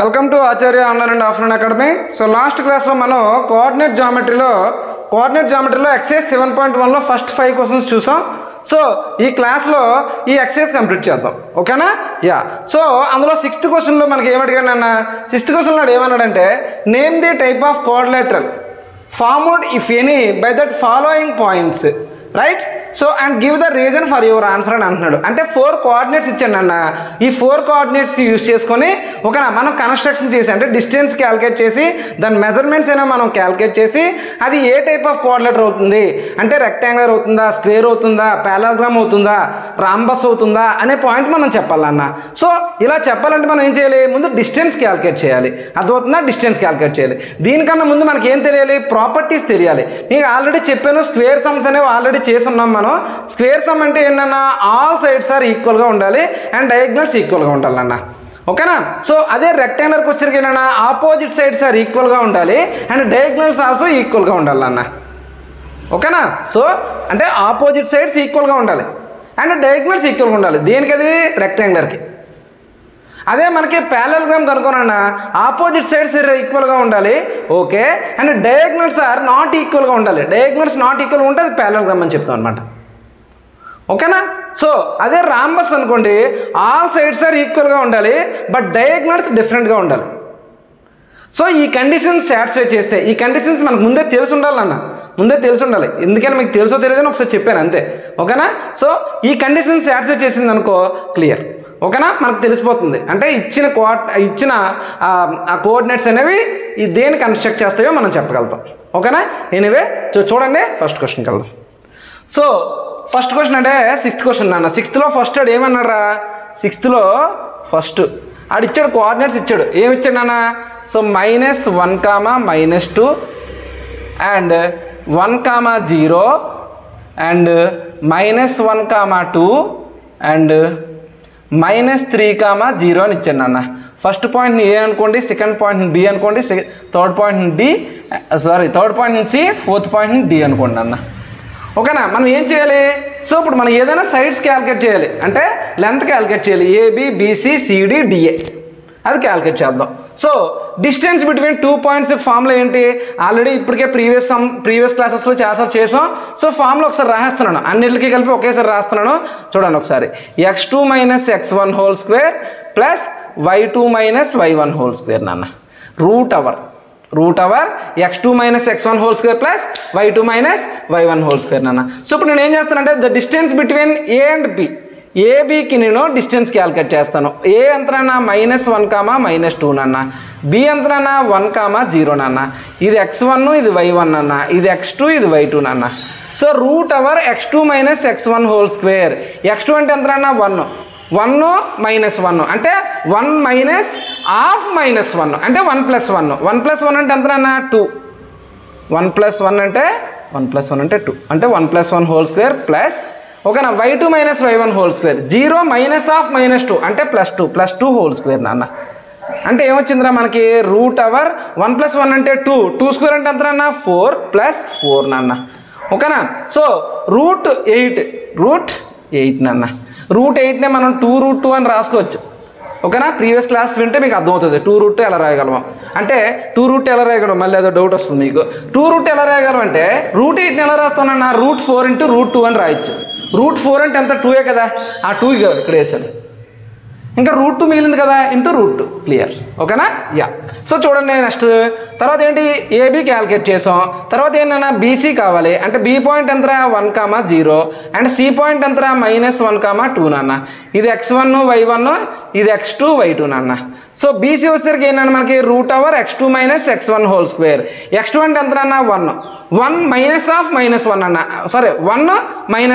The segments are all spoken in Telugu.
Welcome to Acharya online and offline academy. So last క్లాస్లో మనం కోఆర్డినేట్ జామెట్రీలో ఎక్సైజ్ 7.1లో ఫస్ట్ 5 క్వశ్చన్స్ చూసాం. సో ఈ క్లాస్లో ఈ ఎక్సైజ్ కంప్లీట్ చేద్దాం, ఓకేనా? యా. సో అందులో 6th క్వశ్చన్లో మనకి ఏమడిగాడు అన్న, 6th క్వశ్చన్లో ఏమన్నాడంటే name the type of coordinator formed if any by that following points, right? So and give the reason for your answer అని అంటున్నాడు. అంటే 4 కోఆర్డినేట్స్ ఇచ్చాను అన్న. ఈ 4 కోఆర్డినేట్స్ యూస్ చేసుకొని ఓకేనా మనం కన్స్ట్రక్షన్ చేసి అంటే డిస్టెన్స్ క్యాలిక్యులేట్ చేసి దాని మెజర్మెంట్స్ అయినా మనం క్యాలిక్యులేట్ చేసి అది ఏ టైప్ ఆఫ్ కోఆర్డినేటర్ అవుతుంది అంటే రెక్టాంగులర్ అవుతుందా, స్క్వేర్ అవుతుందా, పారాగ్రామ్ అవుతుందా, రాంబస్ అవుతుందా అనే పాయింట్ మనం చెప్పాలన్న. సో ఇలా చెప్పాలంటే మనం ఏం చేయాలి, ముందు డిస్టెన్స్ క్యాలిక్యులేట్ చేయాలి. అర్థమవుతుందా? డిస్టెన్స్ క్యాలిక్యులేట్ చేయాలి. దీనికన్నా ముందు మనకి ఏం తెలియాలి, ప్రాపర్టీస్ తెలియాలి. మీకు ఆల్రెడీ చెప్పాను, స్క్వేర్ సమ్స్ అనేవి ఆల్రెడీ చేసి ఉన్నాం మనం. స్క్వేర్ సమ్ అంటే ఏంటన్నా, ఆల్ సైడ్స్ ఆర్ ఈక్వల్గా ఉండాలి అండ్ డయాగ్నల్స్ ఈక్వల్గా ఉండాలన్న, ఓకేనా? సో అదే రెక్టాంగులర్కి వచ్చరికి ఏంటన్నా, ఆపోజిట్ సైడ్స్ ఆర్ ఈక్వల్గా ఉండాలి అండ్ డయాగ్నల్స్ ఆల్సో ఈక్వల్గా ఉండాలన్న, ఓకేనా? సో అంటే ఆపోజిట్ సైడ్స్ ఈక్వల్గా ఉండాలి అండ్ డయాగ్నల్స్ ఈక్వల్గా ఉండాలి. దేనికి? అది రెక్టాంగులర్కి. అదే మనకి ప్యారలల్గ్రామ్ కనుకోనన్నా ఆపోజిట్ సైడ్స్ ఈక్వల్గా ఉండాలి, okay, and diagonals are not ఈక్వల్గా ఉండాలి. డయాగ్నల్స్ నాట్ ఈక్వల్గా ఉంటే అది ప్యారలల్గ్రామ్ అని చెప్తాం అనమాట, ఓకేనా? సో అదే రాంబస్ అనుకోండి, ఆల్ సైడ్స్ ఆర్ ఈక్వల్గా ఉండాలి బట్ డయాగ్నల్స్ డిఫరెంట్గా ఉండాలి. సో ఈ కండిషన్స్ సాటిస్ఫై చేస్తే, ఈ కండిషన్స్ మనకు ముందే తెలిసి ఉండాలన్న, ముందే తెలిసి ఉండాలి. ఎందుకని మీకు తెలుసో తెలియదని ఒకసారి చెప్పాను అంతే, ఓకేనా? సో ఈ కండిషన్స్ సాటిస్ఫై చేసింది అనుకో క్లియర్, ఓకేనా? మనకు తెలిసిపోతుంది అంటే ఇచ్చిన ఆ కోఆర్డినేట్స్ అనేవి దేన్ని కన్స్ట్రక్ట్ చేస్తాయో మనం చెప్పగలుగుతాం, ఓకేనా? ఎనీవే చూడండి ఫస్ట్ క్వశ్చన్కి వెళ్దాం. సో ఫస్ట్ క్వశ్చన్ అంటే 6th క్వశ్చన్ నాన్న. 6thలో ఫస్ట్ ఆడు ఏమన్నారా, 6thలో ఫస్ట్ ఆడు ఇచ్చాడు కోఆర్డినేట్స్ ఇచ్చాడు. ఏమి ఇచ్చాడు నాన్న? సో -1, -2 అండ్ 1, 0 అండ్ -1, 2 అండ్ -3, 0 అని ఇచ్చాను నాన్న. ఫస్ట్ పాయింట్ని ఏ అనుకోండి, సెకండ్ పాయింట్ని బి అనుకోండి, థర్డ్ పాయింట్ని థర్డ్ పాయింట్ని సి, ఫోర్త్ పాయింట్ని డి అనుకోండి అన్న, ఓకేనా? మనం ఏం చేయాలి? సో ఇప్పుడు మనం ఏదైనా సైడ్స్ క్యాలిక్యులేట్ చేయాలి అంటే లెంత్ క్యాలిక్యులేట్ చేయాలి. ఏబి, బీసీ, సిడి, డిఏ అది క్యాలిక్యులేట్ చేద్దాం. So distance between 2 points formula ఏంటి, ఆల్రెడీ ఇప్పటికే ప్రీవియస్ క్లాసెస్లో చాలాసార్లు చేసాం. సో ఫార్ములా ఒకసారి రాసేస్తున్నాను, అన్నిటికీ కలిపి ఒకేసారి రాస్తున్నాను. చూడండి ఒకసారి, x2 - x1 whole square plus y2 - y1 whole square నాన్న, root over x2 - x1 whole square plus y2 - y1 whole square నాన్న. సో ఇప్పుడు నేను ఏం చేస్తానంటే the distance between A and B, ఏబికి నేను డిస్టెన్స్ క్యాలిక్యులేట్ చేస్తాను. ఏ ఎంతనన్నా -1, -2 నాన్న, బి ఎంతనన్నా 1, 0 నాన్న. ఇది x1, ఇది y1 నాన్న, ఇది x2, ఇది y2 నాన్న. So root over x2 - x1 whole square. x2 అంటే ఎంతనన్నా 1, 1 - 1 అంటే 1 - హాఫ్ -1 అంటే 1 + 1, 1 + 1 అంటే ఎంతనన్నా 2, 1 + 1 అంటే 2 అంటే 1 + 1 హోల్ స్క్వేర్ ప్లస్ ఓకేనా y2 - y1 whole square. 0 - half -2 అంటే +2 హోల్ స్క్వేర్ నాన్న. అంటే ఏమొచ్చిందిరా మనకి, రూట్ అవర్ 1 + 1 అంటే 2 స్క్వేర్ అంటే ఎంతనన్నా 4 + 4 నాన్న, ఓకేనా? సో రూట్ 8 నాన్న. రూట్ 8నే మనం 2√2 అని రాసుకోవచ్చు, ఓకేనా? ప్రీవియస్ క్లాస్ వింటే మీకు అర్థమవుతుంది 2√2 ఎలా రాయగలమా అంటే. 2√2 ఎలా రాయగలం, మళ్ళీ ఏదో డౌట్ వస్తుంది మీకు. 2√2 ఎలా రాయగలం అంటే రూట్ 8ని ఎలా రాస్తానన్నా, √4 × √2 అని రాయొచ్చు. √4 అంటే ఎంత, 2 కదా, ఆ 2 ఇక్కడ వేసాను. ఇంకా √2 మిగిలింది కదా, √2 క్లియర్, ఓకేనా? యా. సో చూడండి నెక్స్ట్ తర్వాత ఏంటి, ఏబి క్యాలిక్యులేట్ చేసాం. తర్వాత ఏంటన్నా బీసీ కావాలి అంటే బి పాయింట్ ఎంతరా 1, 0 అండ్ సి పాయింట్ ఎంతరా -1, 2 నాన్న. ఇది x1, y1, ఇది x2, y2 నాన్న. సో బీసీ వచ్చేసరికి ఏంటన్నా మనకి route over x2 - x1 whole square. x2 అంటే ఎంతనన్నా 1, 1 - హాఫ్ -1 అన్న, సారీ 1 - 1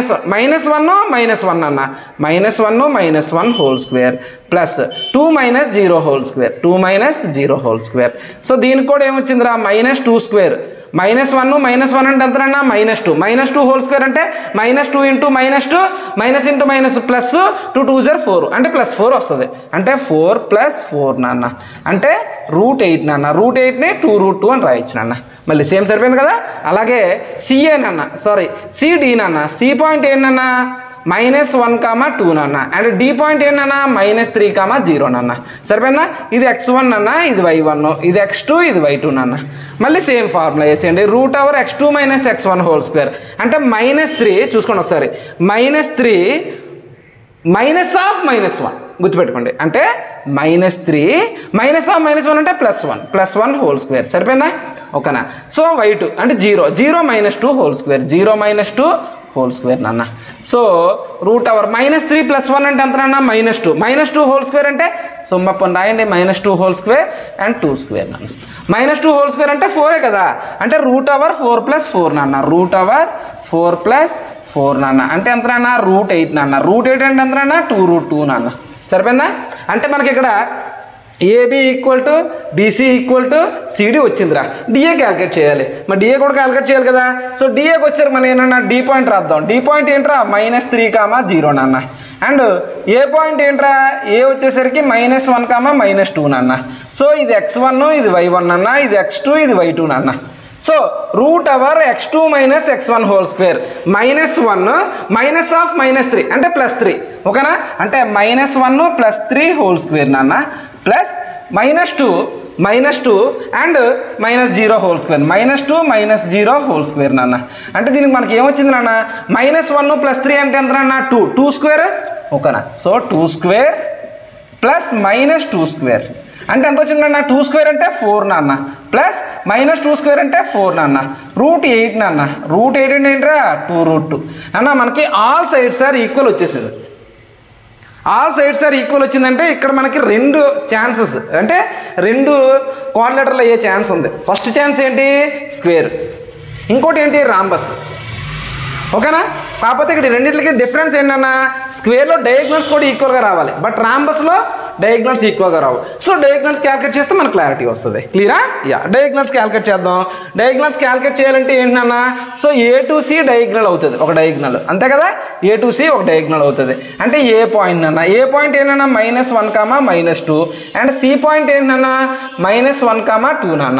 -1 అన్న, -1 - 1 whole square plus 2 - 0 whole square, 2 - 0 whole square. So దీనికి కూడా ఏమొచ్చిందిరా -2 స్క్వేర్. -1 అంటే ఎంతనన్నా -2 హోల్ స్క్వేర్ అంటే -2 × -2 -∗- ప్లస్ 2 2 = 4 అంటే +4 వస్తుంది అంటే 4 + 4 నాన్న అంటే √8 నాన్న. √8ని 2√2 అని రాయొచ్చు నాన్న. మళ్ళీ సేమ్ సరిపోయింది కదా. అలాగే సిఏ నాన్న, సారీ సిడి నాన్న. సి పాయింట్ ఏంటన్నా -1, 2 నాన్న. అండ్ డి పాయింట్ ఏంటన్నా -3, 0 నాన్న. సరిపోయిందా? ఇది x1 అన్న, ఇది y1, ఇది x2, ఇది y2 నాన్న. మళ్ళీ సేమ్ ఫార్ములా వేసేయండి. √x2 - x1 హోల్ స్క్వేర్ అంటే -3 చూసుకోండి ఒకసారి. -3 -1 గుర్తుపెట్టుకోండి. అంటే -3 -1 అంటే +1 హోల్ స్క్వేర్. సరిపోయిందా? ఓకేనా? సో y2 అంటే 0 -2 హోల్ స్క్వేర్ 0 -2 హోల్ స్క్వేర్ నాన్న. సో √-3 + 1 అంటే ఎంత నాన్న? -2 హోల్ స్క్వేర్ అంటే సుమ్మప్పని రాయండి. -2 హోల్ స్క్వేర్ అండ్ 2 స్క్వేర్ నాన్న. -2 హోల్ స్క్వేర్ అంటే 4 కదా. అంటే √4 + 4 నాన్న. √4 + 4 నాన్న. అంటే ఎంత నాన్న? √8 నాన్న. √8 అంటే ఎంత నాన్న? 2√2 నాన్న. సరిపోయిందా? అంటే మనకి ఇక్కడ ఏబి = బీసీ = సిడి వచ్చిందిరా. డిఏ క్యాలిక్యులేట్ చేయాలి. మరి డిఏ కూడా క్యాలిక్యులేట్ చేయాలి కదా. సో డిఏకి వచ్చేసరికి మనం ఏంటన్నా డి పాయింట్ రాద్దాం. డి పాయింట్ ఏంట్రా? -3, 0 నాన్న. అండ్ ఏ పాయింట్ ఏంట్రా? ఏ వచ్చేసరికి -1, -2 నాన్న. సో ఇది x1, ఇది y1 నాన్న, ఇది x2, ఇది y2 నాన్న. So √x2 - x1 whole square -1 -3 అంటే +3. ఓకేనా? అంటే -1 + 3 హోల్ స్క్వేర్ నాన్న plus -2 and -0 whole square -2 -0 whole square నాన్న. అంటే దీనికి మనకి ఏమొచ్చింది నాన్న? -1 + 3 అంటే ఎంత నాన్న? 2 స్క్వేర్. ఓకేనా? సో 2 స్క్వేర్ ప్లస్ -2 స్క్వేర్ అంటే ఎంత వచ్చిందన్న? 2 స్క్వేర్ అంటే 4 నాన్న ప్లస్ -2 స్క్వేర్ అంటే 4 నాన్న. √8 నాన్న. √8 అంటే ఏంట్రా? 2√2 నాన్న. మనకి ఆల్ సైడ్స్ ఆర్ ఈక్వల్ వచ్చేసింది. ఆల్ సైడ్స్ ఆర్ ఈక్వల్ వచ్చిందంటే ఇక్కడ మనకి 2 ఛాన్సెస్ అంటే 2 క్వాడ్రిలేటరల్ అయ్యే ఛాన్స్ ఉంది. ఫస్ట్ ఛాన్స్ ఏంటి? స్క్వేర్. ఇంకోటి ఏంటి? రాంబస్. ఓకేనా? కాకపోతే ఇక్కడ రెండింటికి డిఫరెన్స్ ఏంటన్నా? స్క్వేర్లో డయాగ్నల్స్ కూడా ఈక్వల్గా రావాలి, బట్ రాంబస్లో డయాగ్నల్స్ ఈక్వల్గా రావు. సో డయాగ్నల్స్ క్యాలిక్యులేట్ చేస్తే మనకు క్లారిటీ వస్తుంది. క్లియరా? డయాగ్నల్స్ క్యాలిక్యులేట్ చేద్దాం. డయాగ్నల్స్ క్యాలిక్యులేట్ చేయాలంటే ఏంటన్నా? So A to C diagonal అవుతుంది ఒక డయాగ్నల్, అంతే కదా. A to C ఒక డయాగ్నల్ అవుతుంది. అంటే ఏ పాయింట్ అన్న, ఏ పాయింట్ ఏంటన్నా? -1, -2 అండ్ సి పాయింట్ ఏంటన్నా? -1, 2 నాన్న,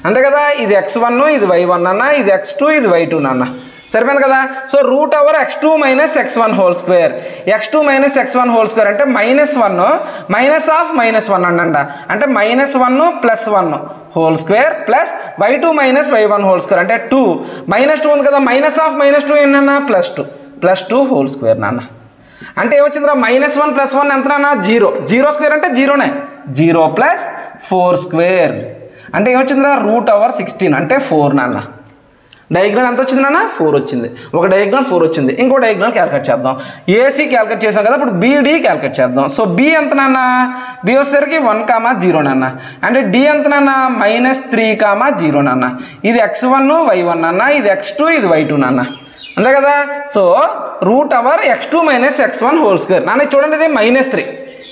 అంతే కదా. ఇది x1, ఇది y1 అన్న, ఇది x2, ఇది y2 నాన్న. సరిపోయింది కదా. So √x2 - x1 whole square x2 - x1 whole square అంటే -1 అనంట. అంటే -1 + 1 whole square plus y2 - y1 whole square అంటే 2 -2 ఉంది కదా. -2 ఏంటన్నా? +2 హోల్ స్క్వేర్ నాన్న. అంటే ఏమొచ్చిందిరా? -1 + 1 ఎంత నాన్న? 0 స్క్వేర్ అంటే 0నే. 0 + 4 స్క్వేర్ అంటే ఏమొచ్చిందిరా? √16 అంటే 4 నాన్న. డయాగ్నల్ ఎంత వచ్చింది నాన్న? 4 వచ్చింది. ఒక డయాగ్నల్ 4 వచ్చింది. ఇంకో డయాగ్నల్ క్యాలిక్యులేట్ చేద్దాం. ఏసీ క్యాలిక్యులేట్ చేసాం కదా, ఇప్పుడు బీడీ క్యాలిక్యులేట్ చేద్దాం. సో బి ఎంత నాన్న? బి వచ్చేసరికి 1, 0 నాన్న. అంటే డి ఎంత నాన్న? -3, 0 నాన్న. ఇది x1, y1 నాన్న, ఇది x2, ఇది y2 నాన్న, అంతే కదా. So √x2 - x1 whole square నాన్న. చూడండి, ఇది -3,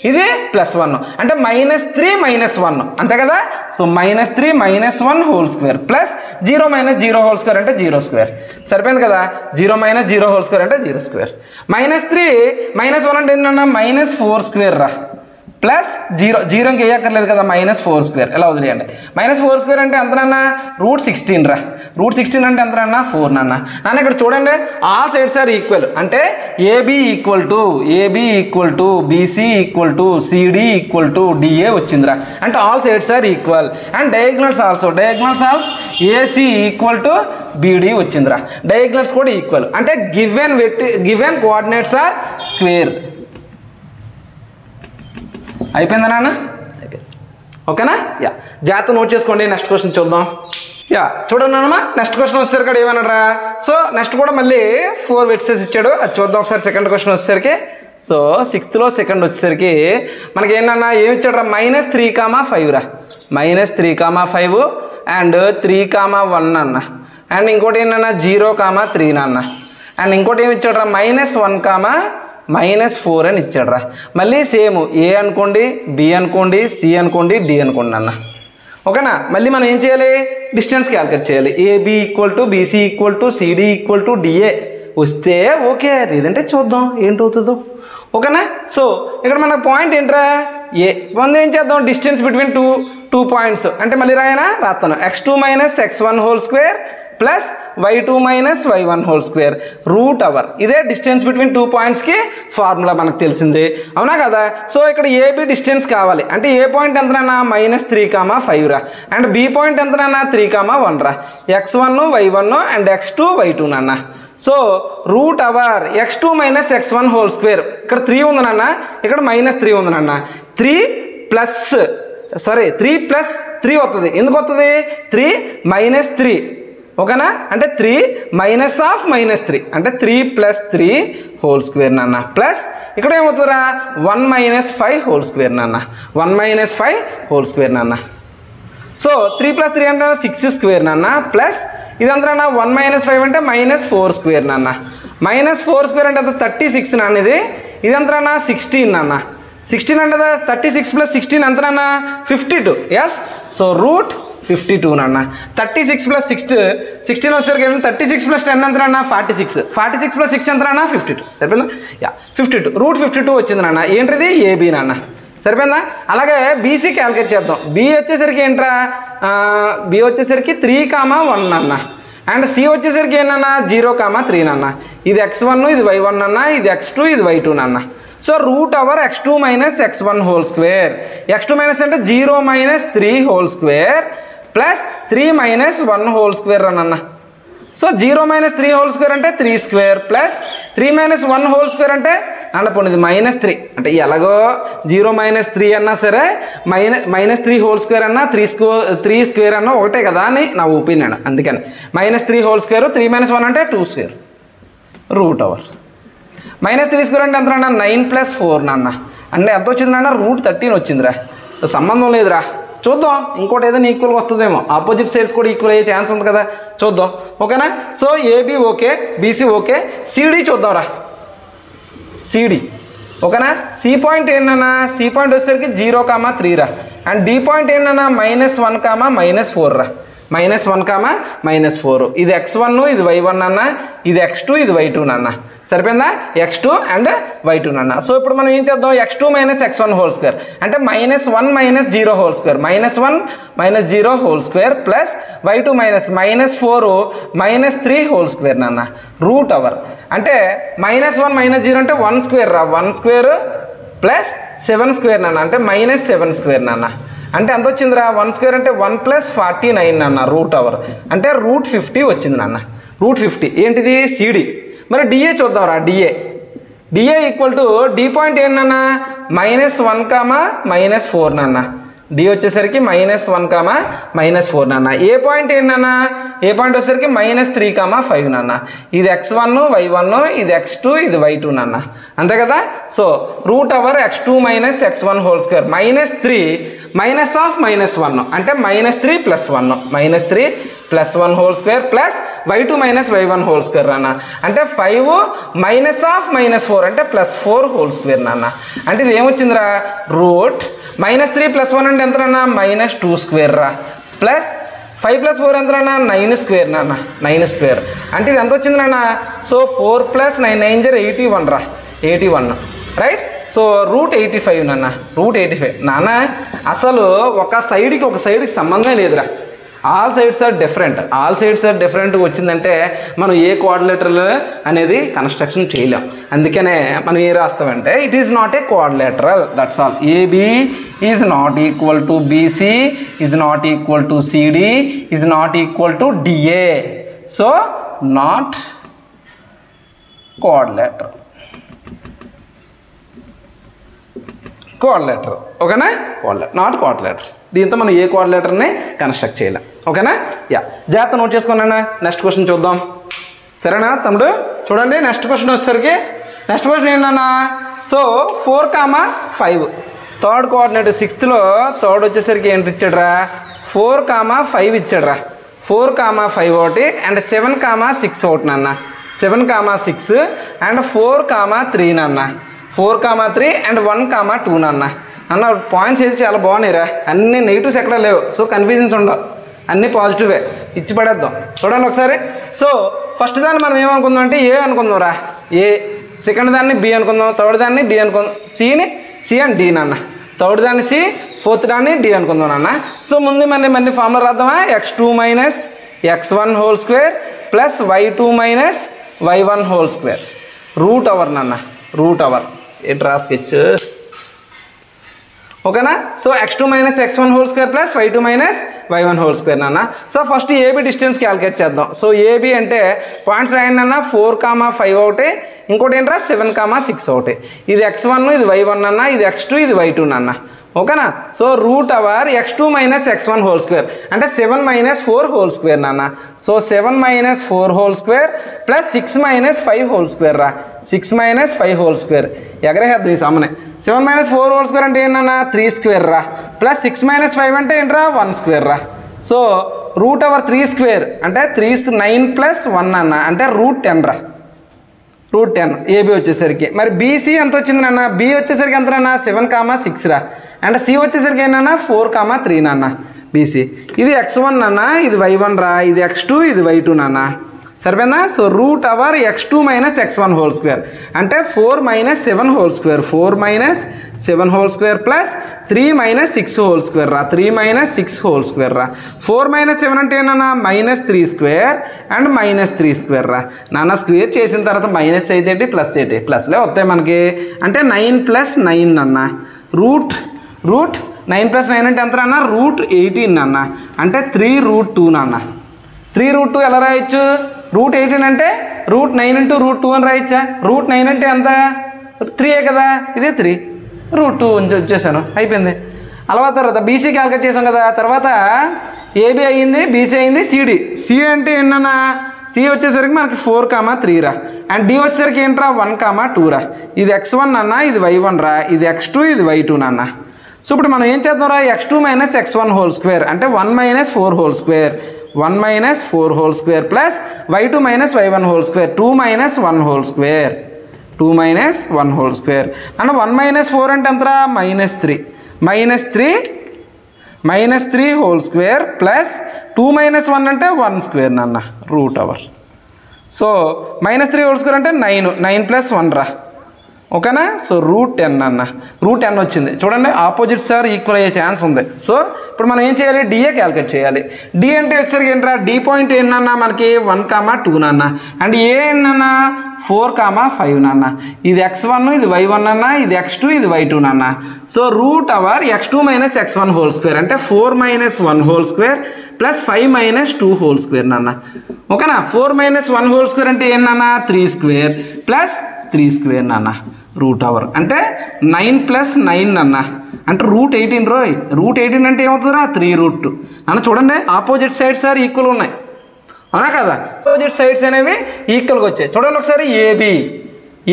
ఇది +1 అంటే -3 - 1 అంతే కదా. So -3 - 1 whole square plus 0 - 0 whole square అంటే 0 స్క్వేర్. సరిపోయింది కదా. 0 - 0 హోల్ స్క్వేర్ అంటే 0 స్క్వేర్. -3 - 1 అంటే ఏంటన్నా? -4 స్క్వేర్ రా ప్లస్ 0 ఇంక వేయక్కర్లేదు కదా. -4 స్క్వేర్ ఎలా వదిలేయండి. -4 స్క్వేర్ అంటే ఎంతనన్నా? √16 రా. √16 అంటే ఎంతనన్నా? 4 నాన్న. ఇక్కడ చూడండి, ఆల్ సైడ్స్ ఆర్ ఈక్వల్ అంటే ఏబి = బీసీ = సిడి = డిఏ వచ్చిందిరా. అంటే all sides are equal and diagonals also AC = BD వచ్చిందిరా. డయాగ్నల్స్ కూడా ఈక్వల్ అంటే గివెన్ కోఆర్డినేట్స్ ఆర్ స్క్వేర్. అయిపోయిందా నాన్న? ఓకేనా? జాగ్రత్త నోట్ చేసుకోండి. నెక్స్ట్ క్వశ్చన్ చూద్దాం. చూడండి అమ్మా, నెక్స్ట్ క్వశ్చన్ వచ్చేసరికి ఇక్కడ ఏమన్నారా? సో నెక్స్ట్ కూడా మళ్ళీ 4 వెట్సెస్ ఇచ్చాడు, అది చూద్దాం ఒకసారి. సెకండ్ క్వశ్చన్ వచ్చేసరికి సో 6th సెకండ్ వచ్చేసరికి మనకి ఏంటన్నా ఏమి ఇచ్చాడు రా? -3, 5 రా. -3, 5 అండ్ 3, 1 అన్న. అండ్ ఇంకోటి ఏంటన్నా? 0, 3 నాన్న. అండ్ ఇంకోటి ఏమి ఇచ్చాడు రా? -1, -4 అని ఇచ్చాడు రా. మళ్ళీ సేమ్ ఏ అనుకోండి, బి అనుకోండి, సి అనుకోండి, డి అనుకోండి అన్న. ఓకేనా? మళ్ళీ మనం ఏం చేయాలి? డిస్టెన్స్ క్యాలిక్యులేట్ చేయాలి. ఏబి = బీసీ = సిడి = డిఏ వస్తే ఓకే, లేదంటే చూద్దాం ఏంటవుతుందో. ఓకేనా? సో ఇక్కడ మన పాయింట్ ఏంట్రా? ఏ. మనం ఏం చేద్దాం? డిస్టెన్స్ బిట్వీన్ టూ పాయింట్స్ అంటే మళ్ళీ రాస్తాను. x2 - x1 whole square plus y2 minus y1 whole square root hour. ఇదే డిస్టెన్స్ బిట్వీన్ 2 పాయింట్స్కి ఫార్ములా మనకు తెలిసింది, అవునా కదా. సో ఇక్కడ ఏబి డిస్టెన్స్ కావాలి అంటే ఏ పాయింట్ ఎంతనన్నా -3,5 రా, అండ్ బి పాయింట్ ఎంతనన్నా 3,1 రా, x1 y1 and x2 y2 నాన్న. So root over x2 minus x1 whole square, ఇక్కడ 3 ఉంది నాన్న, ఇక్కడ -3 ఉంది నాన్న. 3 ప్లస్ 3 వస్తుంది. ఎందుకు వస్తుంది? 3 మైనస్ 3, ఓకేనా. అంటే 3 మైనస్ ఆఫ్ -3 అంటే 3 ప్లస్ 3 హోల్ స్క్వేర్ నాన్న. ప్లస్ ఇక్కడ ఏమవుతుందిరా 1 మైనస్ 5 హోల్ స్క్వేర్ నాన్న. 1 మైనస్ 5 హోల్ స్క్వేర్ నాన్న. సో 3 ప్లస్ 3 అంటే 6 స్క్వేర్ నాన్న. ప్లస్ ఇదంతా 1 మైనస్ 5 అంటే -4 స్క్వేర్ నాన్న. -4 స్క్వేర్ అంటే 36 నాన్న. ఇదంతా 16 నాన్న. 16 అంటే 36 ప్లస్ 16 ఎంతనన్నా 52. ఎస్, సో రూట్ 52 నాన్న. 36 ప్లస్ 16 వచ్చేసరికి 36 ప్లస్ 10 ఎంతనన్నా 46. 46 ప్లస్ 6 ఎంతనన్నా 52. సరిపోయిందా? 52 రూట్ 52 వచ్చింది నాన్న. ఏంటిది? ఏబీ నాన్న. సరిపోయిందా? అలాగే బీసీ క్యాలిక్యులేట్ చేద్దాం. బి వచ్చేసరికి ఏంట్రా, బి వచ్చేసరికి 3,1 అన్న, అండ్ సి వచ్చేసరికి ఏంటన్నా 0,3 నాన్న. ఇది x1 ఇది y1 అన్న, ఇది x2 ఇది y2 నాన్న. So root over x2 minus x1 whole square. x2 minus అంటే 0 minus 3 whole square plus 3 minus 1 whole square అన్న. సో 0 మైనస్ 3 హోల్ స్క్వేర్ అంటే 3 square plus 3 minus 1 whole square అంటే పోనీ ఇది -3 అంటే ఎలాగో 0 మైనస్ 3 అన్నా సరే -3 హోల్ స్క్వేర్ అన్నా 3 స్క్వేర్ అన్నా ఒకటే కదా అని నా ఒపీనియన్. అందుకని -3 హోల్ స్క్వేర్, 3 మైనస్ 1 అంటే 2 స్క్వేర్ రూట్ అవర్. -3 స్క్వేర్ అంటే ఎంత అన్న 9 ప్లస్ 4 నాన్న. అంటే ఎంత వచ్చిందన్న రూట్ 13 వచ్చిందిరా. సంబంధం లేదురా, చూద్దాం ఇంకోటి ఏదైనా ఈక్వల్గా వస్తుందేమో. ఆపోజిట్ సైడ్స్ కూడా ఈక్వల్ అయ్యే ఛాన్స్ ఉంది కదా, చూద్దాం. ఓకేనా. So AB okay, BC okay, CD చూద్దాం రా. సిడి ఓకేనా. సి పాయింట్ ఏంటన్నా, సి పాయింట్ వచ్చేసరికి 0,3 రా, అండ్ డి పాయింట్ ఏంటన్నా -1, -4 రా. -1, -4 ఇది x1 ఇది y1 అన్న, ఇది x2 ఇది y2 నాన్న. సరిపోయిందా? x2 అండ్ y2 నాన్న. సో ఇప్పుడు మనం ఏం చేద్దాం, x2 minus x1 whole square అంటే -1 minus 0 whole square, -1 minus 0 whole square plus y2 minus -4 minus 3 whole square నాన్న. రూట్ అవర్ అంటే -1 మైనస్ 0 అంటే 1 స్క్వేర్ రా, 1 స్క్వేర్ ప్లస్ 7 స్క్వేర్ నాన్న, అంటే -7 స్క్వేర్ నాన్న. అంటే ఎంత వచ్చిందిరా, 1 స్క్వేర్ అంటే 1 ప్లస్ 49 నాన్న. రూట్ అవర్ అంటే రూట్ 50 వచ్చింది నాన్న. రూట్ 50 ఏంటిది? సిడి. మరి డిఏ చూద్దాం రా. DA equal to D point ఏంటన్నా -1, -4 నాన్న. డి వచ్చేసరికి -1, -4 నాన్న. ఏ పాయింట్ ఏంటన్నా, ఏ పాయింట్ వచ్చేసరికి -3,5 నాన్న. ఇది x1 y1, ఇది x2 ఇది y2 నాన్న. అంతే కదా. So root over x2 minus x1 whole square -3 minus of -1 అంటే -3 plus 1 -3 plus 1 whole square plus y2 minus y1 whole square నాన్న. అంటే 5 మైనస్ ఆఫ్ -4 అంటే +4 హోల్ స్క్వేర్ నాన్న. అంటే ఇది ఏమొచ్చిందిరా, రూట్ -3 ప్లస్ 1 అంటే ఎంతనా -2 స్క్వేర్ రా, ప్లస్ 5 ప్లస్ 4 ఎంతనా 9 స్క్వేర్ నాన్న. 9 స్క్వేర్ అంటే ఇది ఎంత వచ్చింది నాన్న. సో 4 ప్లస్ 9 9 81 రా, 81 రైట్. సో రూట్ 85 నాన్న. రూట్ 85 నాన్న. అసలు ఒక సైడ్కి సంబంధమే లేదురా. ఆల్ సైడ్స్ ఆర్ డిఫరెంట్ వచ్చిందంటే మనం ఏ కోఆర్డినేటర్ అనేది కన్స్ట్రక్షన్ చేయలేం. అందుకనే మనం ఏ రాస్తామంటే it is not a quadrilateral, that's all. AB is not equal to BC, is not equal to CD, is not equal to DA. So not quadrilateral, ఓకేనా. Not quadrilateral. దీంతో మనం ఏ కోఆర్డినేటర్ని కన్స్ట్రక్ట్ చేయలేం. ఓకేనా. యా, జాగ్రత్త నోట్ చేసుకున్నా. నెక్స్ట్ క్వశ్చన్ చూద్దాం, సరేనా తమ్ముడు. చూడండి నెక్స్ట్ క్వశ్చన్ వచ్చేసరికి, నెక్స్ట్ క్వశ్చన్ ఏంటన్నా, so 4,5 third coordinate 6th third వచ్చేసరికి ఏంటి ఇచ్చాడురా, 4,5 ఇచ్చాడురా. 4,5 ఒకటి అండ్ 7,6 ఒకటి నాన్న. 7,6 అండ్ 4,3 నాన్న. 4,3 అండ్ 1,2 నాన్న. అన్న పాయింట్స్ అయితే చాలా బాగున్నాయిరా, అన్ని నెగిటివ్స్ ఎక్కడ లేవు. సో కన్ఫ్యూజన్స్ ఉండవు, అన్నీ పాజిటివే. ఇచ్చి పడేద్దాం. చూడండి ఒకసారి. సో ఫస్ట్ దాన్ని మనం ఏమనుకుందాం అంటే ఏ అనుకుందాం రా, ఏ. సెకండ్ దాన్ని బి అనుకుందాం, థర్డ్ దాన్ని డి అనుకుందాం, సి అండ్ డి నాన్న. థర్డ్ దాన్ని సి, ఫోర్త్ దాన్ని డి అనుకుందాం నాన్న. సో ముందు మళ్ళీ ఫార్ములా రాద్దామా. x2 minus x1 whole square plus y2 minus y1 whole square root over నాన్న రూట్ అవర్ ఏంటి రా స్కెచ్ ఓకేనా so x2 minus x1 whole square plus y2 minus y1 whole square నాన్న so first AB distance calculate చేద్దాం సో ఏబీ అంటే పాయింట్స్ రాయండి అన్న 4,5 ఒకటి ఇంకోటి ఏంట్రా 7,6 ఒకటి ఇది x1 ఇది y1 అన్న ఇది x2 ఇది y2 నాన్న ఓకేనా so root over x2 minus x1 whole square అంటే 7 మైనస్ 4 హోల్ స్క్వేర్ నాన్న so 7 minus 4 whole square plus 6 minus 5 whole square రా 6 మైనస్ 5 హోల్ స్క్వేర్ ఎగరేద్దాం ఈ సామనే 7 మైనస్ 4 హోల్ స్క్వేర్ అంటే ఏంటన్నా 3 స్క్వేర్ రా ప్లస్ 6 మైనస్ 5 అంటే ఏంట్రా 1 స్క్వేర్ రా సో రూట్ అవర్ 3 స్క్వేర్ అంటే 3 9 ప్లస్ 1 అన్న అంటే రూట్ 10 రా రూట్ 10 ఏబీ వచ్చేసరికి మరి బీసీ ఎంత వచ్చింది నాన్న బి వచ్చేసరికి ఎంత నాన్న 7,6 రా అండ్ సి వచ్చేసరికి ఏంటన్నా 4,3 నాన్న బీసీ ఇది x1 నాన్న ఇది y1 రా ఇది x2 ఇది y2 నాన్న సరిపోయిందా so root over x2 minus x1 whole square అంటే 4 minus 7 whole square 4 minus 7 whole square plus 3 minus 6 whole square రా 3 మైనస్ 6 హోల్ స్క్వేర్ రా 4 మైనస్ 7 అంటే ఏంటన్నా minus 3 square and minus 3 square రా నాన్న స్క్వేర్ చేసిన తర్వాత మైనస్ అయితే ప్లస్ అయితే ప్లస్లే వస్తాయి మనకి అంటే 9 ప్లస్ 9 అన్న రూట్ 9 ప్లస్ 9 అంటే ఎంత అన్న రూట్ 18 అన్న అంటే 3 రూట్ 2 నాన్న 3 రూట్ 2 ఎలా రాయొచ్చు రూట్ 18 అంటే రూట్ 9 ఇంటూ రూట్ 2 అని రాయొచ్చా రూట్ 9 అంటే ఎంత 3 కదా ఇదే 3 రూట్ 2 వచ్చేసాను అయిపోయింది అలా తర్వాత బీసీ క్యాల్కులేట్ చేసాం కదా తర్వాత ఏబీ అయ్యింది బీసీ అయింది సిడి సి అంటే ఏంటన్నా సి వచ్చేసరికి మనకి 4,3 రా అండ్ డి వచ్చేసరికి ఏంట్రా 1,2 రా ఇది x1 అన్న ఇది y1 రా ఇది x2 ఇది y2 నాన్న సో ఇప్పుడు మనం ఏం చేద్దాం రా x2 minus x1 whole square అంటే 1 minus 4 whole square 1 minus 4 whole square plus y2 minus y1 whole square 2 minus 1 whole square 2 minus 1 whole square అంటే 1 మైనస్ 4 అంటే ఎంతరా minus 3 whole square plus 2 minus 1 అంటే 1 స్క్వేర్ నాన్న root hour so minus 3 whole square అంటే 9 ప్లస్ 1 రా ఓకేనా సో రూట్ 10 అన్న రూట్ 10 వచ్చింది చూడండి ఆపోజిట్ సార్ ఈక్వల్ అయ్యే ఛాన్స్ ఉంది సో ఇప్పుడు మనం ఏం చేయాలి డిఏ క్యాల్కులేట్ చేయాలి డి అంటే వచ్చేసరికి ఏంట్రా డి పాయింట్ ఏంటన్నా మనకి 1,2 నాన్న అండ్ ఏ ఏంటన్నా 4,5 నాన్న ఇది x1 ఇది y1 అన్న ఇది x2 ఇది y2 నాన్న so root over x2 minus x1 whole square అంటే 4 minus 1 whole square plus 5 minus 2 whole square నాన్న ఓకేనా 4 మైనస్ 1 హోల్ స్క్వేర్ అంటే ఏంటన్నా 3 స్క్వేర్ ప్లస్ 3 స్క్వేర్ నాన్న రూట్ అవర్ అంటే 9 ప్లస్ 9 అన్న అంటే రూట్ 18 రోయ్ రూట్ 18 అంటే ఏమవుతుందిరా 3 రూట్ 2 అన్న చూడండి ఆపోజిట్ సైడ్స్ సార్ ఈక్వల్ ఉన్నాయి అవునా కదా ఆపోజిట్ సైడ్స్ అనేవి ఈక్వల్గా వచ్చాయి చూడండి ఒకసారి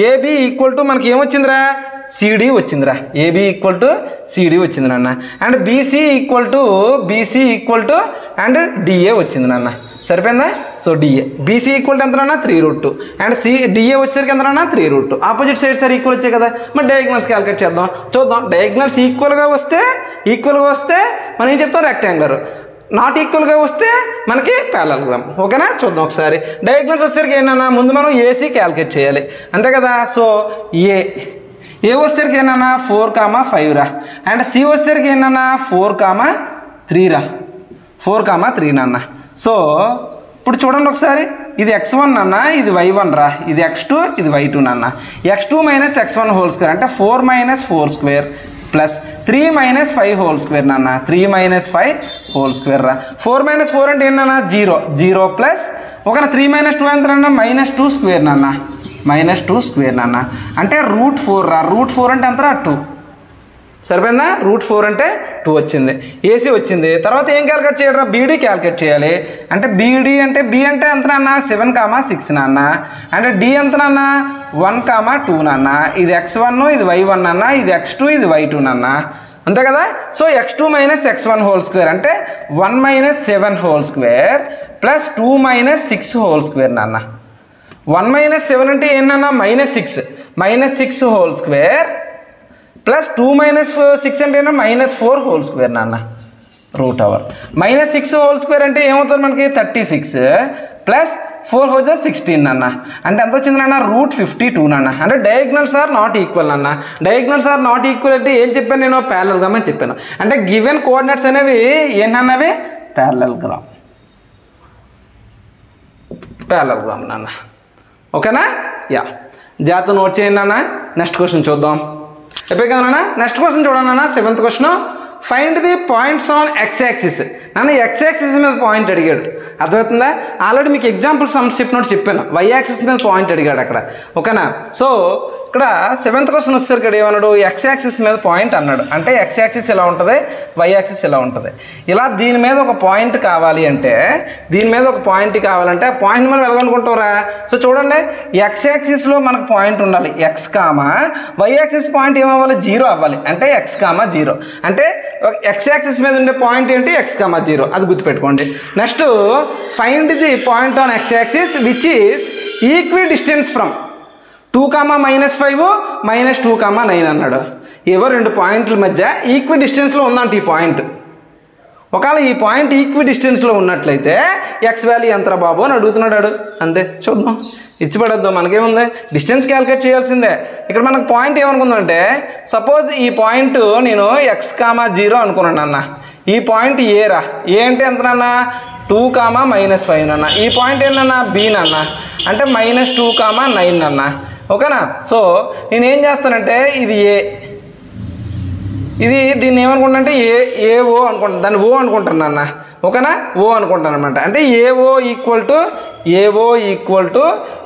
ఏబీ ఈక్వల్ టు మనకి ఏమొచ్చిందిరా సిడి వచ్చిందిరా ఏబీ ఈక్వల్ టు సిడి వచ్చింది నాన్న and BC equal to and DA వచ్చింది నాన్న సరిపోయిందా so DA BC equal to ఎంతనా 3 రూట్ 2 అండ్ డిఏ వచ్చేసరికి ఎంతనా 3 root 2 opposite side sir equal వచ్చాయి కదా మరి డయాగ్నల్స్ క్యాల్కులేట్ చేద్దాం చూద్దాం డయాగ్నల్స్ ఈక్వల్గా వస్తే మనం ఏం చెప్తాం రెక్టాంగులర్ నాట్ ఈక్వల్గా వస్తే మనకి ప్యారలలోగ్రామ్ ఓకేనా చూద్దాం ఒకసారి డయాగ్నల్స్ వచ్చేసరికి ఏంటన్నా ముందు మనం ఏసీ క్యాల్కులేట్ చేయాలి అంతే కదా సో ఏ వచ్చేసరికి ఏంటన్నా 4,5 రా అండ్ సి వచ్చేసరికి ఏంటన్నా 4,3 రా 4,3 నాన్న సో ఇప్పుడు చూడండి ఒకసారి ఇది x1 అన్న ఇది y1 రా ఇది x2 ఇది y2 నాన్న x2 minus x1 whole square అంటే 4 minus 4 square plus 3 minus 5 whole square నాన్న 3 మైనస్ 5 హోల్ స్క్వేర్ రా 4 మైనస్ 4 అంటే ఏంటన్నా 0 ప్లస్ ఒక 3 మైనస్ 2 ఎంత మైనస్ 2 స్క్వేర్ నాన్న మైనస్ 2 స్క్వేర్ నాన్న అంటే రూట్ 4 రా రూట్ 4 అంటే ఎంతరా 2 సరిపోయిందా రూట్ 4 అంటే 2 వచ్చింది ఏసీ వచ్చింది తర్వాత ఏం క్యాల్కులేట్ చేయాలి బీడీ క్యాల్కులేట్ చేయాలి అంటే బీడీ అంటే బి అంటే ఎంత నాన్న 7,6 నాన్న అంటే డి ఎంత నాన్న 1,2 నాన్న ఇది x1 ఇది y1 నాన్న ఇది x2 ఇది y2 నాన్న అంతే కదా so x2 minus x1 whole square అంటే 1 minus 7 whole square plus 2 minus 6 whole square నాన్న 1 మైనస్ 7 అంటే ఏంటన్నా minus 6 whole square plus 2 minus 6 అంటే మైనస్ 4 హోల్ స్క్వేర్ నాన్న root hour minus 6 whole square అంటే ఏమవుతుంది మనకి 36 ప్లస్ 4 హోల్ 16 నాన్న అంటే ఎంత వచ్చింది నాన్న రూట్ 52 నాన్న అంటే డయాగ్నల్స్ ఆర్ నాట్ ఈక్వల్ నాన్న డయాగ్నల్స్ ఆర్ నాట్ ఈక్వల్ అంటే ఏం చెప్పాను నేను ప్యారలల్గ్రామ్ అని చెప్పాను అంటే గివెన్ కోఆర్డినేట్స్ అనేవి ఏంటన్నవి ప్యారలల్గ్రామ్ ప్యారలలోగ్రామ్ నాన్న. ఓకేనా? యా, జాగ్రత్త నోట్ చేయండి నాన్న. నెక్స్ట్ క్వశ్చన్ చూద్దాం. అయిపోయి కదా నాన్న. నెక్స్ట్ క్వశ్చన్ చూడండి నాన్న. 7th question. Find the points on X axis. నన్ను ఎక్స్ యాక్సిస్ మీద పాయింట్ అడిగాడు. అర్థమవుతుందా? ఆల్రెడీ మీకు ఎగ్జాంపుల్ సమ్స్ చెప్పినట్టు చెప్పాను. వై యాక్సిస్ మీద పాయింట్ అడిగాడు అక్కడ. ఓకేనా? సో ఇక్కడ 7th క్వశ్చన్ వచ్చేసరికి ఇక్కడ ఏమన్నాడు? ఎక్స్ యాక్సిస్ మీద పాయింట్ అన్నాడు. అంటే ఎక్స్ యాక్సిస్ ఎలా ఉంటుంది, వై యాక్సిస్ ఎలా ఉంటుంది. ఇలా దీని మీద ఒక పాయింట్ కావాలి అంటే, దీని మీద ఒక పాయింట్ కావాలంటే ఆ పాయింట్ మనం ఎలాగనుకుంటారా? సో చూడండి, ఎక్స్ యాక్సిస్లో మనకు పాయింట్ ఉండాలి X comma, Y axis point ఏమవ్వాలి? 0 అవ్వాలి. అంటే ఎక్స్ కామా 0. అంటే ఎక్స్ యాక్సిస్ మీద ఉండే పాయింట్ ఏంటి? X comma 0. అది గుర్తుపెట్టుకోండి. Next find the point on X axis which is equi distance from 2, -5 -2, -9 అన్నాడు. ఏవో 2 పాయింట్ల మధ్య ఈక్వి డిస్టెన్స్లో ఉందంట ఈ పాయింట్. ఒకవేళ ఈ పాయింట్ ఈక్వి డిస్టెన్స్లో ఉన్నట్లయితే ఎక్స్ వాల్యూ ఎంతరా బాబు అని అడుగుతున్నాడు. అంతే, చూద్దాం, ఇచ్చి పడేద్దాం. మనకేముంది? డిస్టెన్స్ క్యాలిక్యులేట్ చేయాల్సిందే. ఇక్కడ మనకు పాయింట్ ఏమనుకుందంటే, సపోజ్ ఈ పాయింట్ నేను ఎక్స్ కామా 0 అనుకున్నాను అన్న. ఈ పాయింట్ ఏరా. ఏ అంటే ఎంతనన్నా? 2, -5 అన్న. ఈ పాయింట్ ఏంటన్నా? బి నన్న. అంటే -2, -9 అన్న. ఓకేనా? సో నేనేం చేస్తానంటే ఇది ఏ, ఇది దీన్ని ఏమనుకుంటా అంటే ఏఓ అనుకుంటాను, దాన్ని ఓ అనుకుంటాను అన్న. ఓకేనా? ఓ అనుకుంటాను అనమాట. అంటే ఏఓ ఈక్వల్ టు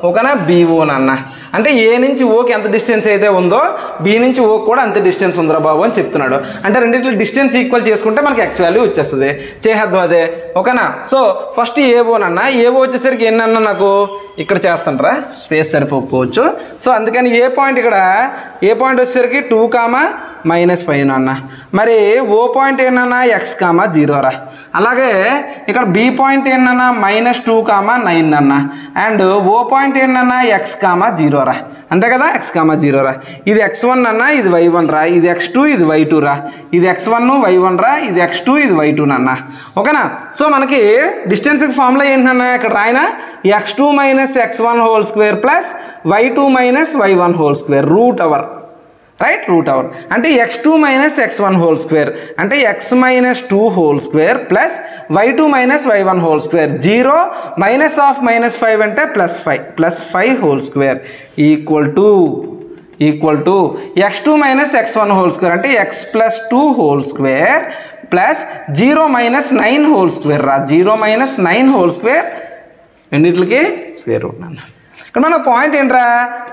ఓకేనా బీఓ నాన్న. అంటే ఏ నుంచి ఓకి ఎంత డిస్టెన్స్ అయితే ఉందో బి నుంచి ఓకి కూడా అంతే డిస్టెన్స్ ఉందిరా బాబు అని చెప్తున్నాడు. అంటే రెండింటిలో డిస్టెన్స్ ఈక్వల్ చేసుకుంటే మనకి ఎక్స్ వాల్యూ వచ్చేస్తుంది. చేసేద్దాం అదే. ఓకేనా? సో ఫస్ట్ ఏవో నన్న. ఏవో వచ్చేసరికి ఏంటన్నా నాకు ఇక్కడ చేస్తానరా, స్పేస్ సరిపోకపోవచ్చు. సో అందుకని ఏ పాయింట్ వచ్చేసరికి 2, -5 అన్న. మరి ఓ పాయింట్ ఏంటన్నా? ఎక్స్ కామా 0 రా. అలాగే ఇక్కడ బి పాయింట్ ఏంటన్నా? -2, -9 అన్న. అండ్ ఓ పాయింట్ ఏంటన్నా? ఎక్స్ కామా 0 రా. అంతే కదా? ఎక్స్ కామా 0 రా. ఇది x1 అన్న, ఇది y1 రా. ఇది x2, ఇది y2 రా. ఇది x1 y1 రా. ఇది x2, ఇది y2 అన్న. ఓకేనా? సో మనకి డిస్టెన్స్కి ఫార్ములా ఏంటన్నా? ఇక్కడ రాయన x2 - x1 whole square plus y2 - y1 whole square root hour. Right? Root over అంటే x2 - x1 హోల్ స్క్వేర్ అంటే x -2 whole square plus y2 - y1 whole square. 0 -5 అంటే +5 whole square equal to x2 - x1 whole square అంటే x +2 whole square plus 0 - 9 whole square రా. 0 - 9 హోల్ స్క్వేర్ రెండింటికి స్క్వేర్ రూట్ అన్న. ఇక్కడ మన పాయింట్ ఏంట్రా?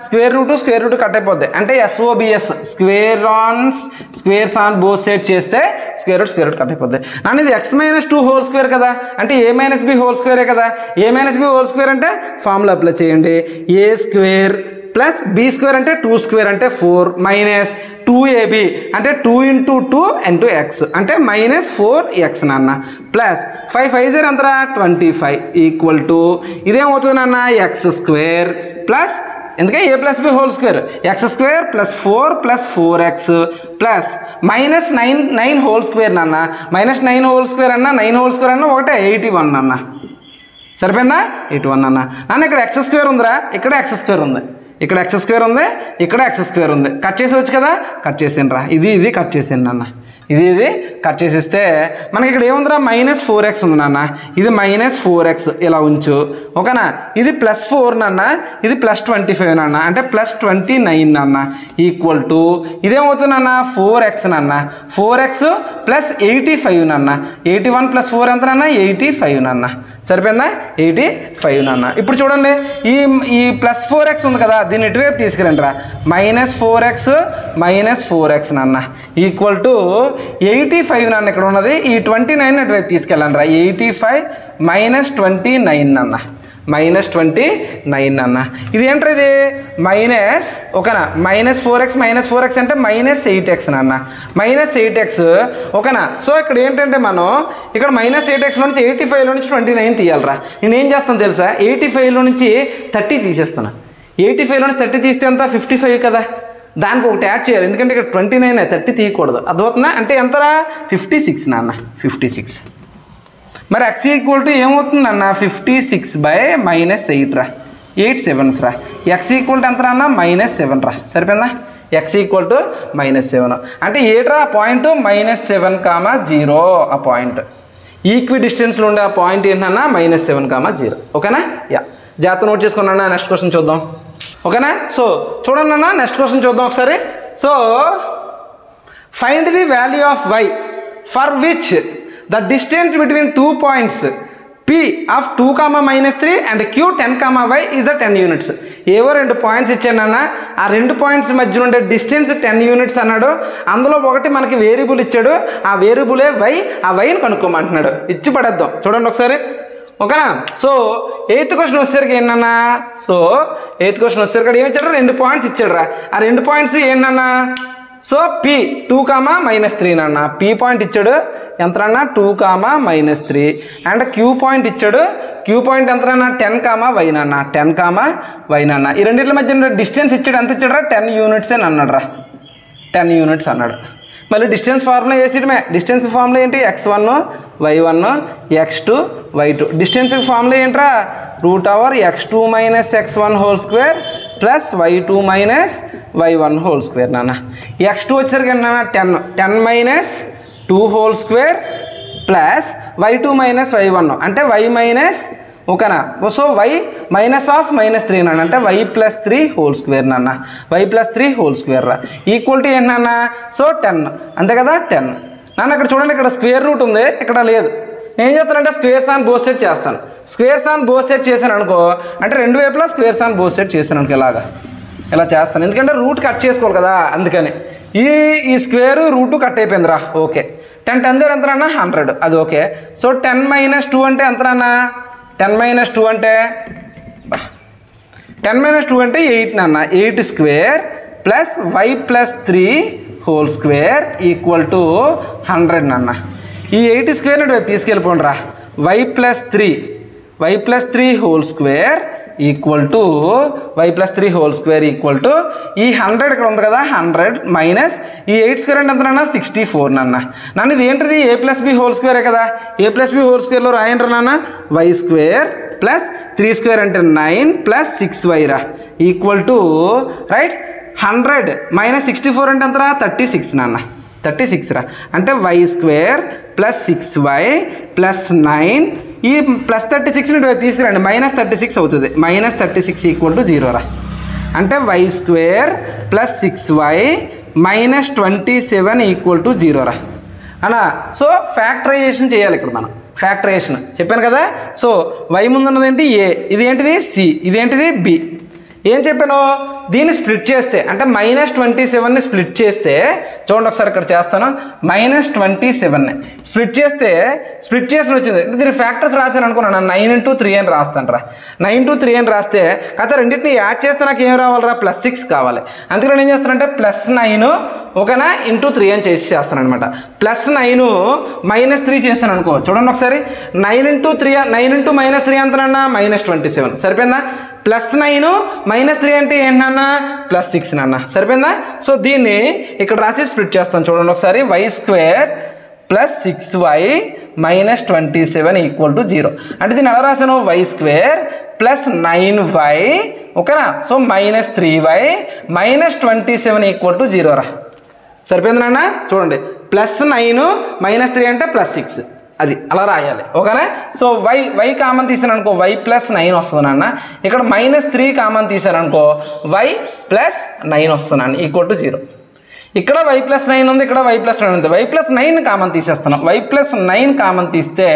స్క్వేర్ రూట్ కట్ అయిపోద్ది. అంటే SOBS squares on both side చేస్తే స్క్వేర్ రూట్ కట్ అయిపోద్ది. నన్ను ఇది x -2 హోల్ స్క్వేర్ కదా, అంటే a - b హోల్ స్క్వేరే కదా. a - b హోల్ స్క్వేర్ అంటే ఫార్ములా అప్లై చేయండి. a square plus b square అంటే 2 స్క్వేర్ అంటే 4 మైనస్ 2ab అంటే 2 × 2 × x అంటే -4x నాన్న ప్లస్ 5 5 0 అంతరా 25 ఈక్వల్ టు ఇదేమవుతుంది నాన్న x స్క్వేర్ ప్లస్ ఎందుకే a + b whole square x square plus 4 plus 4x plus -9 whole square నాన్న -9 హోల్ స్క్వేర్ అన్న 9 హోల్ స్క్వేర్ అన్న ఒకటే 81 అన్న. సరిపోయిందా? 81 అన్న. నాన్న ఇక్కడ x స్క్వేర్ ఉందిరా, ఇక్కడ x స్క్వేర్ ఉంది, ఇక్కడ x స్క్వేర్ ఉంది, ఇక్కడ x స్క్వేర్ ఉంది. కట్ చేసేవచ్చు కదా, కట్ చేసేయండి రా. ఇది కట్ చేసేయండి నాన్న. ఇది కట్ చేసేస్తే మనకి ఇక్కడ ఏముందిరా -4x ఉంది నాన్న. ఇది -4x ఇలా ఉంచు ఓకేనా. ఇది +4 నాన్న, ఇది +25 నాన్న అంటే +29 నాన్న ఈక్వల్ టు ఇదేమవుతుంది నాన్న 4x నాన్న 4x ప్లస్ 85 నాన్న 81 + 4 ఎంత నాన్న 85 నాన్న. సరిపోయిందా? 85 నాన్న. ఇప్పుడు చూడండి ఈ +4x ఉంది కదా, దీన్ని ఇటువైపు తీసుకురండి రా. -4x నాన్న ఈక్వల్ టు 85 నాన్న. ఇక్కడ ఉన్నది ఈ 29 అటువైపు తీసుకెళ్ళండి రా. 85 - 29 నాన్న -29 అన్న. ఇది ఏంటో ఇది మైనస్ ఓకేనా. -4x అంటే -8x నాన్న -8x ఓకేనా. సో ఇక్కడ ఏంటంటే మనం ఇక్కడ -8xలో నుంచి 85లో నుంచి 29 తీయాలరా. నేను ఏం చేస్తాను తెలుసా, 85లో నుంచి 30 తీసేస్తాను. 85లో నుంచి 30 తీస్తే ఎంత 55 కదా, దానికి ఒకటి యాడ్ చేయాలి ఎందుకంటే ఇక్కడ 29 30 తీయకూడదు. అదవుతుందా? అంటే ఎంతరా 56 నాన్న 56. మరి x ఈక్వల్ టు ఏమవుతుంది అన్న 56/-8 రా. 8 7s రా. x ఈక్వల్ టు ఎంత అన్న -7 రా. సరిపోయిందా? x ఈక్వల్ టు -7 అంటే ఏట్రా పాయింట్ -7, 0 ఆ పాయింట్ ఈక్వి డిస్టెన్స్లో ఉండే ఆ పాయింట్ ఏంటన్నా -7, 0 ఓకేనా. యా జాగ్రత్త నోట్ చేసుకున్నా. నెక్స్ట్ క్వశ్చన్ చూద్దాం. ఓకేనా? సో చూడండి అన్న, నెక్స్ట్ క్వశ్చన్ చూద్దాం ఒకసారి. So find the value of y for which the distance between 2 points P of 2, -3 and Q 10, y is the 10 units. ఏవో 2 పాయింట్స్ ఇచ్చానన్న, ఆ 2 పాయింట్స్ మధ్య ఉండే డిస్టెన్స్ 10 units అన్నాడు. అందులో ఒకటి మనకి వేరియబుల్ ఇచ్చాడు, ఆ వేరియబులే y, ఆ వైని కనుక్కోమంటున్నాడు. ఇచ్చి పడేద్దాం చూడండి ఒకసారి. ఓకేనా? సో 8th క్వశ్చన్ వచ్చేసరికి ఏంటన్నా, సో 8th క్వశ్చన్ వచ్చేసరికి ఏమి ఇచ్చాడు, 2 పాయింట్స్ ఇచ్చాడు రా. ఆ 2 పాయింట్స్ ఏంటన్నా, సో P 2, -3 నాన్న. P పాయింట్ ఇచ్చాడు ఎంతన్నా, 2, -3 అండ్ Q పాయింట్ ఇచ్చాడు. Q పాయింట్ ఎంతన్నా, 10, y నాన్న. 10, y నాన్న. ఈ రెండింటి మధ్య డిస్టెన్స్ ఇచ్చాడు, ఎంత ఇచ్చాడు రా, 10 units అని అన్నాడు రా. 10 units అన్నాడు. మళ్ళీ డిస్టెన్స్ ఫార్ములా వేసేయడమే. డిస్టెన్స్ ఫార్ములా ఏంటి, x1 y1 x2 y2. Distance formula ఏంట్రా, √x2 - x1 whole square plus y2 - y1 whole square నాన్న. x2 వచ్చేసరికి ఏంటన్నా 10 - 2 whole square plus y2 - y1 అంటే y ఓకేనా. సో y -3 నాన్న, అంటే y + 3 హోల్ స్క్వేర్ నాన్న. y + 3 హోల్ స్క్వేర్ రా ఈక్వల్ టు ఏంటన్న, సో 10 అంతే కదా. 10 నాన్న. ఇక్కడ చూడండి, ఇక్కడ స్క్వేర్ రూట్ ఉంది, ఇక్కడ లేదు. నేను ఏం చేస్తానంటే స్క్వేర్స్ ఆన్ బోత్ సైడ్ చేస్తాను. స్క్వేర్స్ ఆన్ బోత్ సైడ్ చేశాను అనుకో, అంటే 2 వైపులా స్క్వేర్స్ ఆన్ బోత్ సైడ్ చేశాను అనుకో, ఇలా చేస్తాను. ఎందుకంటే రూట్ కట్ చేసుకోవాలి కదా, అందుకని. ఈ స్క్వేర్ రూటు కట్ అయిపోయిందిరా. ఓకే. 10 10 ఎంతనా, 100. అది ఓకే. సో 10 - 2 అంటే ఎంతనా, 10 - 2 అంటే 10 - 2 అంటే 8 నాన్న. 8 square plus y + 3 whole square equal to 100 నాన్న. ఈ 8 స్క్వేర్ని తీసుకెళ్ళిపోండి రా. y + 3 whole square equal to y + 3 whole square equal to ఈ 100 ఇక్కడ ఉంది కదా, 100 మైనస్ ఈ 8 స్క్వేర్ అంటే ఎంతనా, 64 నాన్న. నన్ను ఇది ఏంటిది, a + b హోల్ స్క్వేరే కదా. a + b హోల్ స్క్వేర్లో రాయండి నాన్న, y స్క్వేర్ ప్లస్ 3 స్క్వేర్ అంటే 9 ప్లస్ 6y రా ఈక్వల్ టు రైట్ 100 - 64 అంటే ఎంతరా, 36 నాన్న. 36 రా. అంటే y square plus 6y plus 9, ఈ ప్లస్ 36ని తీసుకురండి, -36 అవుతుంది. -36 ఈక్వల్ టు 0 రా. అంటే y square plus 6y -27 equal to 0 రా అలా. సో ఫ్యాక్టరైజేషన్ చేయాలి ఇక్కడ మనం. ఫ్యాక్టరైజేషన్ చెప్పాను కదా. సో y ముందు ఉన్నది ఏంటి, a, ఇది ఏంటిది c, ఇదేంటిది b. ఏం చెప్పాను, దీన్ని స్ప్లిట్ చేస్తే అంటే -27ని స్ప్లిట్ చేస్తే చూడండి ఒకసారి ఇక్కడ చేస్తాను. -27ని స్ప్లిట్ చేసి వచ్చింది. దీని ఫ్యాక్టర్స్ రాశాను అనుకున్నాను, 9 × 3 అని రాస్తాను రా. 9 × 3 అని రాస్తే కదా, రెండింటిని యాడ్ చేస్తే నాకు ఏం రావాలరా, +6 కావాలి. అందుకని నేను ఏం చేస్తానంటే +9 ఓకేనా × 3 అని చేస్తాను అనమాట. +9 -3 చేశాను అనుకో. చూడండి ఒకసారి, 9 × 3 ఎంతనన్నా, -27 సరిపోయిందా. +9 -3 అంటే ఏంటన్నా, +6 నాన్న. సరిపోయిందా. సో దీన్ని ఇక్కడ రాసి స్ప్లిట్ చేస్తాను చూడండి ఒకసారి. y square plus 6y -27 equal to 0. అంటే దీన్ని ఎలా రాశాను, y స్క్వేర్ ప్లస్ 9y ఓకేనా. సో -3y -27 ఈక్వల్ టు 0 రా. సరిపోయింది నాన్న. చూడండి, +9 -3 అంటే +6, అది అలా రాయాలి ఓకేనా. సో y కామన్ తీసాను అనుకో, y + 9 వస్తుంది నాన్న. ఇక్కడ -3 కామన్ తీసాను అనుకో, y + 9 వస్తుంది నాన్న ఈక్వల్ టు 0. ఇక్కడ y + 9 ఉంది, ఇక్కడ y + 9 ఉంది. y + 9 కామన్ తీసేస్తున్నాం. y + 9 కామన్ తీస్తే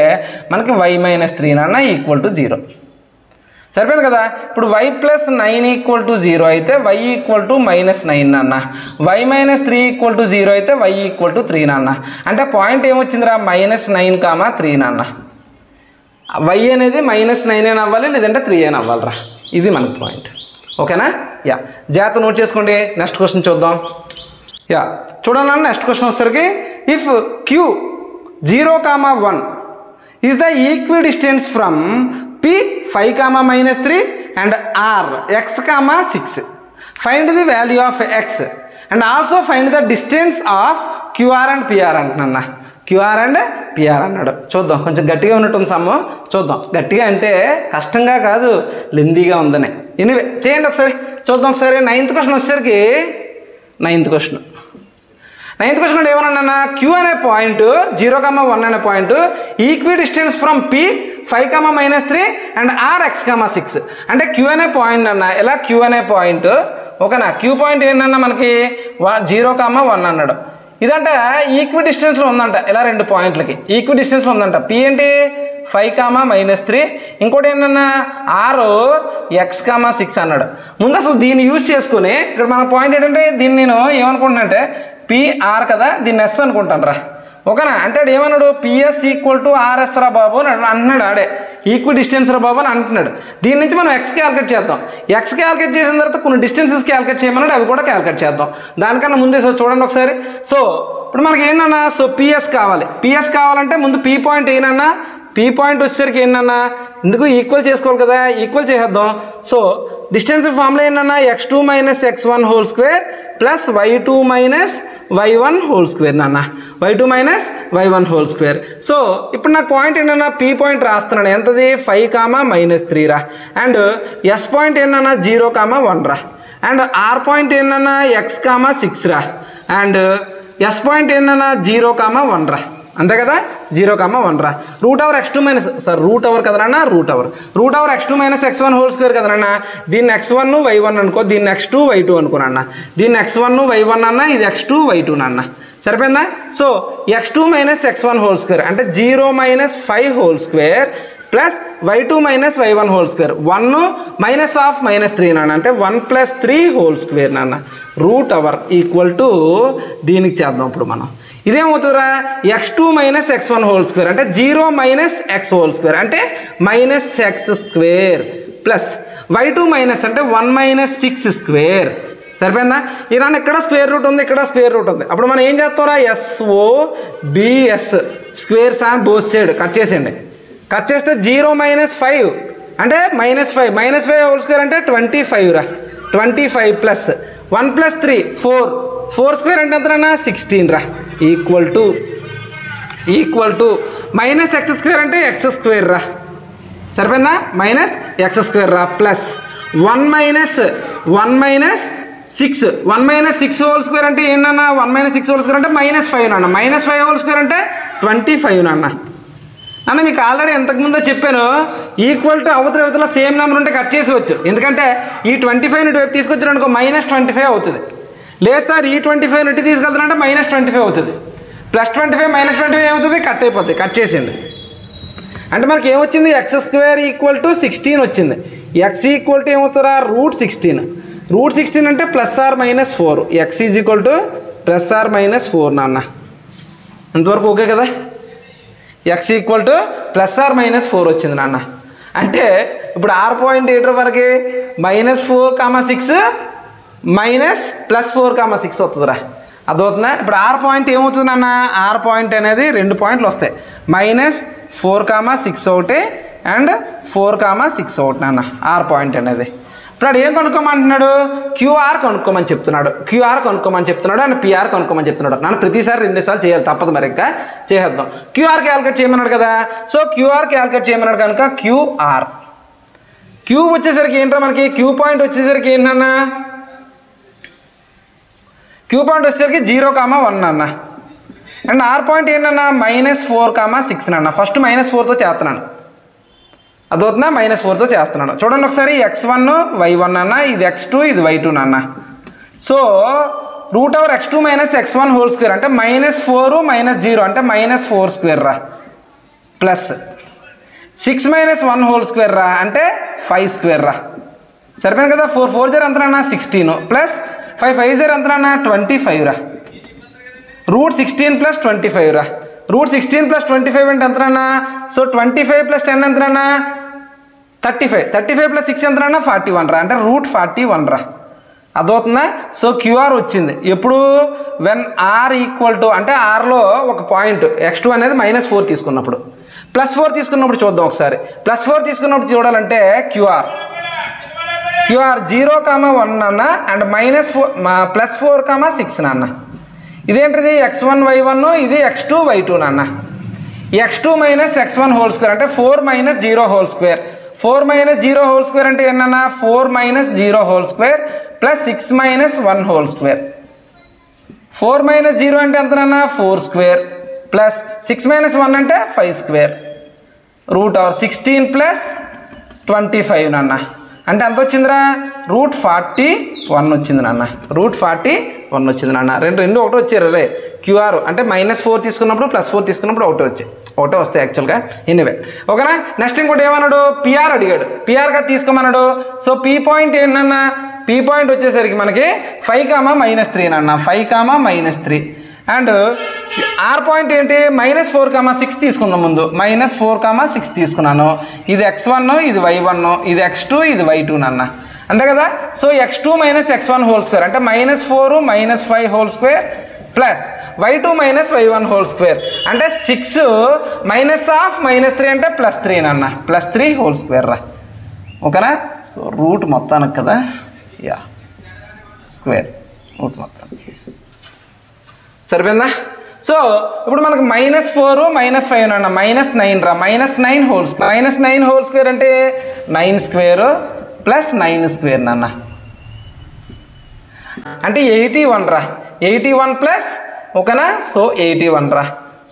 మనకి y - 3 నాన్న ఈక్వల్ టు 0. సరిపోయింది కదా. ఇప్పుడు y + 9 ఈక్వల్ టు 0 అయితే y ఈక్వల్ టు -9 నాన్న. y - 3 ఈక్వల్ టు 0 అయితే y ఈక్వల్ టు 3 నాన్న. అంటే పాయింట్ ఏమొచ్చిందిరా, -9, 3 నాన్న. y అనేది -9 అని అవ్వాలి, లేదంటే 3 అని అవ్వాలిరా. ఇది మన పాయింట్ ఓకేనా. యా, జాగ్రత్త నోట్ చేసుకోండి. నెక్స్ట్ క్వశ్చన్ చూద్దాం. యా చూడండి అన్న, నెక్స్ట్ క్వశ్చన్ వచ్చేసరికి if q 0, 1 is the equi distance from P 5, -3 and R x, 6. Find the value of x and also find the distance of QR and PR అంటున్నా. QR and PR అన్నాడు. చూద్దాం, కొంచెం గట్టిగా ఉన్నట్టుంది సమ్ము. చూద్దాం, గట్టిగా అంటే కష్టంగా కాదు, లెందీగా ఉందని. ఎనివే చేయండి ఒకసారి, చూద్దాం ఒకసారి. 9th క్వశ్చన్ వచ్చేసరికి 9th క్వశ్చన్ 9th క్వశ్చన్ ఏమన్నా క్యూ అనే పాయింట్ 0,1 అనే point equidistance from P 5,-3 and R x,6 అంటే క్యూ అనే పాయింట్ అన్న ఇలా క్యూ అనే పాయింట్ ఓకేనా క్యూ పాయింట్ ఏంటన్నా మనకి 0,1 అన్నాడు ఇదంటే ఈక్వి డిస్టెన్స్లో ఉందంట ఇలా రెండు పాయింట్లకి ఈక్వి డిస్టెన్స్లో ఉందంట పి ఏంటి 5,-3 ఇంకోటి ఏంటన్నా ఆర్ x,6 అన్నాడు ముందు అసలు దీన్ని యూజ్ చేసుకుని ఇక్కడ మన పాయింట్ ఏంటంటే దీన్ని నేను ఏమనుకుంటున్నా అంటే పిఆర్ కదా దీన్ని ఎస్ అనుకుంటాను రా ఓకేనా అంటే ఆడు ఏమన్నాడు పిఎస్ ఈక్వల్ టు ఆర్ఎస్ రా బాబు అని అంటున్నాడు ఆడే ఈక్వి డిస్టెన్స్ రా బాబు అని అంటున్నాడు దీని నుంచి మనం ఎక్స్ క్యాల్కులేట్ చేద్దాం ఎక్స్ క్యాల్కులేట్ చేసిన తర్వాత కొన్ని డిస్టెన్సెస్ క్యాల్కులేట్ చేయమన్నాడు అవి కూడా క్యాల్కులేట్ చేద్దాం దానికన్నా ముందే సో చూడండి ఒకసారి సో ఇప్పుడు మనకి ఏంటన్నా సో పిఎస్ కావాలి పిఎస్ కావాలంటే ముందు పి పాయింట్ ఏంటన్నా పి పాయింట్ వచ్చేసరికి ఏంటన్నా ఎందుకు ఈక్వల్ చేసుకోవాలి కదా ఈక్వల్ చేసేద్దాం సో డిస్టెన్స్ ఫార్ములా ఏంటన్నా x2 - x1 whole square plus y2 - y1 whole square నాన్న y2 - y1 whole square so ఇప్పుడు నాకు పాయింట్ ఏంటన్నా పి పాయింట్ రాస్తున్నాను ఎంతది 5,-3 రా అండ్ ఎస్ పాయింట్ ఏంటన్నా 0,1 రా అండ్ ఆర్ పాయింట్ ఏంటన్నా x,6 రా అండ్ ఎస్ పాయింట్ ఏంటన్నా 0,1 రా అంతే కదా 0,1 రా root over x2 sir root over కదనా root over x2 - x1 whole square కదనా దీన్ని x1 y1 అనుకో దీన్ని x2 y2 అనుకోనన్నా దీన్ని x1 y1 అన్న ఇది x2 y2 అన్న సరిపోయిందా so x2 - x1 whole square అంటే 0 - 5 whole square plus y2 - y1 whole square 1 -3 నాన్న అంటే 1 + 3 హోల్ స్క్వేర్ నాన్న రూట్ ఓవర్ ఈక్వల్ టు దీనికి చేద్దాం ఇప్పుడు మనం ఇదేమవుతుందిరా x2 - x1 హోల్ స్క్వేర్ అంటే 0 - x హోల్ స్క్వేర్ అంటే -x² ప్లస్ y2 అంటే 1 - 6 స్క్వేర్ సరిపోయిందా ఇలా ఇక్కడ స్క్వేర్ రూట్ ఉంది ఇక్కడ స్క్వేర్ రూట్ ఉంది అప్పుడు మనం ఏం చేస్తాంరా SOBS squares on both side cut చేసేయండి కట్ చేస్తే 0 - 5 అంటే -5 హోల్ స్క్వేర్ అంటే 25 రా 25 ప్లస్ 1 + 3 4 స్క్వేర్ అంటే ఎంతనా 16 రా ఈక్వల్ టు -x² అంటే x² రా సరిపోయిందా -x² రా ప్లస్ 1 - 6 హోల్ స్క్వేర్ అంటే ఏంటన్నా 1 - 6 హోల్ స్క్వేర్ అంటే -5 నాన్న -5 హోల్ స్క్వేర్ అంటే 25 నాన్న అన్న మీకు ఆల్రెడీ ఎంతకుముందో చెప్పాను ఈక్వల్ టు అవతల సేమ్ నెంబర్ ఉంటే కట్ చేసేవచ్చు ఎందుకంటే ఈ 25 ఇటువైపు తీసుకొచ్చారు అనుకో -25 అవుతుంది లేదు సార్ ఈ 25 ఇటు తీసుకెళ్తానంటే -25 అవుతుంది +25 -25 ఏమవుతుంది కట్ అయిపోతుంది కట్ చేసింది అంటే మనకి ఏమొచ్చింది x² = 16 వచ్చింది x ఈక్వల్ టు ఏమవుతుందా √16 అంటే +or -4 x +or నాన్న అంతవరకు ఓకే కదా x +or వచ్చింది నాన్న అంటే ఇప్పుడు ఆర్ పాయింట్ ఏంటో మనకి -4,6 +4,6 వస్తుందిరా అదవుతుందా ఇప్పుడు ఆర్ పాయింట్ ఏమవుతుంది నాన్న ఆర్ పాయింట్ అనేది 2 పాయింట్లు వస్తాయి -4,6 ఒకటి అండ్ 4,6 ఒకటి నాన్న ఆర్ పాయింట్ అనేది ఇప్పుడు ఆడు ఏం కనుక్కోమంటున్నాడు క్యూఆర్ కనుక్కోమని చెప్తున్నాడు అండ్ పిఆర్ కనుక్కోమని చెప్తున్నాడు నన్ను ప్రతిసారి 2 సార్లు చేయాలి తప్పదు మరి ఇంకా చేసేద్దాం క్యూఆర్ క్యాల్కులేట్ చేయమన్నాడు కదా సో క్యూఆర్ క్యాల్కులేట్ చేయమన్నాడు కనుక క్యూఆర్ క్యూ వచ్చేసరికి ఏంటో మనకి క్యూ పాయింట్ వచ్చేసరికి ఏంటన్నా క్యూ పాయింట్ వచ్చేసరికి 0,1 అన్న అండ్ ఆర్ పాయింట్ ఏంటన్నా -4,6 అన్న ఫస్ట్ -4తో చేస్తున్నాను అదవుతుందా -4తో చేస్తున్నాను చూడండి ఒకసారి x1 y1 అన్న ఇది x2 ఇది y2 అన్న so √x2 - x1 whole square అంటే -4 - 0 అంటే -4 స్క్వేర్ రా ప్లస్ 6 - 1 హోల్ స్క్వేర్ రా అంటే 5 స్క్వేర్ రా సరిపోయింది కదా 4 4 0 ఎంతనన్నా 16 ప్లస్ 5 5 0 ఎంతనన్నా 25 రా √16 + 25 రా √16 + 25 అంటే ఎంతనన్నా సో 25 + 10 ఎంతనన్నా 35 35 + 6 ఎంతనన్నా 41 రా అంటే √41 రా అదవుతుందా సో క్యూఆర్ వచ్చింది ఎప్పుడు వెన్ ఆర్ ఈక్వల్ టు అంటే ఆర్లో ఒక పాయింట్ x2 అనేది -4 తీసుకున్నప్పుడు +4 తీసుకున్నప్పుడు చూద్దాం ఒకసారి +4 తీసుకున్నప్పుడు చూడాలంటే క్యూఆర్ 0,1 అన్న అండ్ +4,6 నాన్న ఇదేంటిది x1 y1 ఇది x2 y2 నాన్న x2 - x1 హోల్ స్క్వేర్ అంటే 4 - 0 హోల్ స్క్వేర్ 4 - 0 హోల్ స్క్వేర్ అంటే ఏంటన్నా 4 - 0 whole square plus 6 - 1 whole square 4 minus 0 అంటే ఎంతనన్నా 4 స్క్వేర్ ప్లస్ 6 మైనస్ 1 అంటే 5 స్క్వేర్ √16 ప్లస్ 25 నాన్న అంటే ఎంత వచ్చిందిరా √41 వచ్చింది నాన్న √41 వచ్చింది నాన్న రెండు ఒకటి వచ్చారు రే క్యూఆర్ అంటే -4 తీసుకున్నప్పుడు +4 తీసుకున్నప్పుడు ఒకటే వస్తాయి యాక్చువల్గా ఎనీవే ఓకేనా. నెక్స్ట్ ఇంకోటి ఏమన్నాడు పిఆర్ అడిగాడు, పిఆర్గా తీసుకోమన్నాడు. సో పీ పాయింట్ ఏంటన్నా, పీ పాయింట్ వచ్చేసరికి మనకి 5, నాన్న 5, అండ్ ఆర్ పాయింట్ ఏంటి -4, 6 తీసుకున్నాం ముందు -4, 6 తీసుకున్నాను. ఇది x1 ఇది y1 ఇది x2 ఇది y2 నాన్న అంతే కదా. So x2 - x1 whole square అంటే -4 - 5 whole square plus y2 - y1 whole square అంటే 6 -3 అంటే +3 నాన్న +3 హోల్ స్క్వేర్ రా ఓకేనా. సో రూట్ మొత్తానికి కదా యా స్క్వేర్ రూట్ మొత్తానికి సరిపోయిందా. సో ఇప్పుడు మనకు -4 - 5 నాన్న -9 రా -9 హోల్ స్క్వేర్ -9 హోల్ స్క్వేర్ అంటే 9 స్క్వేర్ ప్లస్ 9 స్క్వేర్ నాన్న అంటే 81 రా 81 ప్లస్ ఓకేనా. సో 81 రా.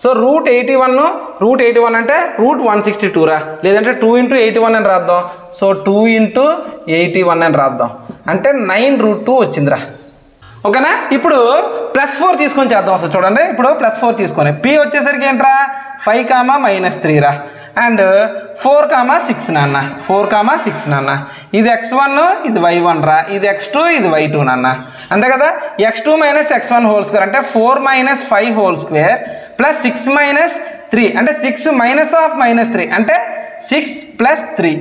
సో √81 అంటే √162 రా లేదంటే 2 × 81 అని రాద్దాం. సో 2 × 81 అని రాద్దాం అంటే 9√2 వచ్చిందిరా ఓకేనా. ఇప్పుడు +4 తీసుకొని చేద్దాం అసలు చూడండి. ఇప్పుడు +4 తీసుకొని పి వచ్చేసరికి ఏంట్రా 5, -3 రా అండ్ 4, 6 నాన్న 4, 6 నాన్న ఇది x1 ఇది y1 రా ఇది x2 ఇది y2 నాన్న అంతే కదా. x2 - x1 హోల్ స్క్వేర్ అంటే 4 - 5 హోల్ స్క్వేర్ ప్లస్ 6 - 3 అంటే 6 -3 అంటే 6 + 3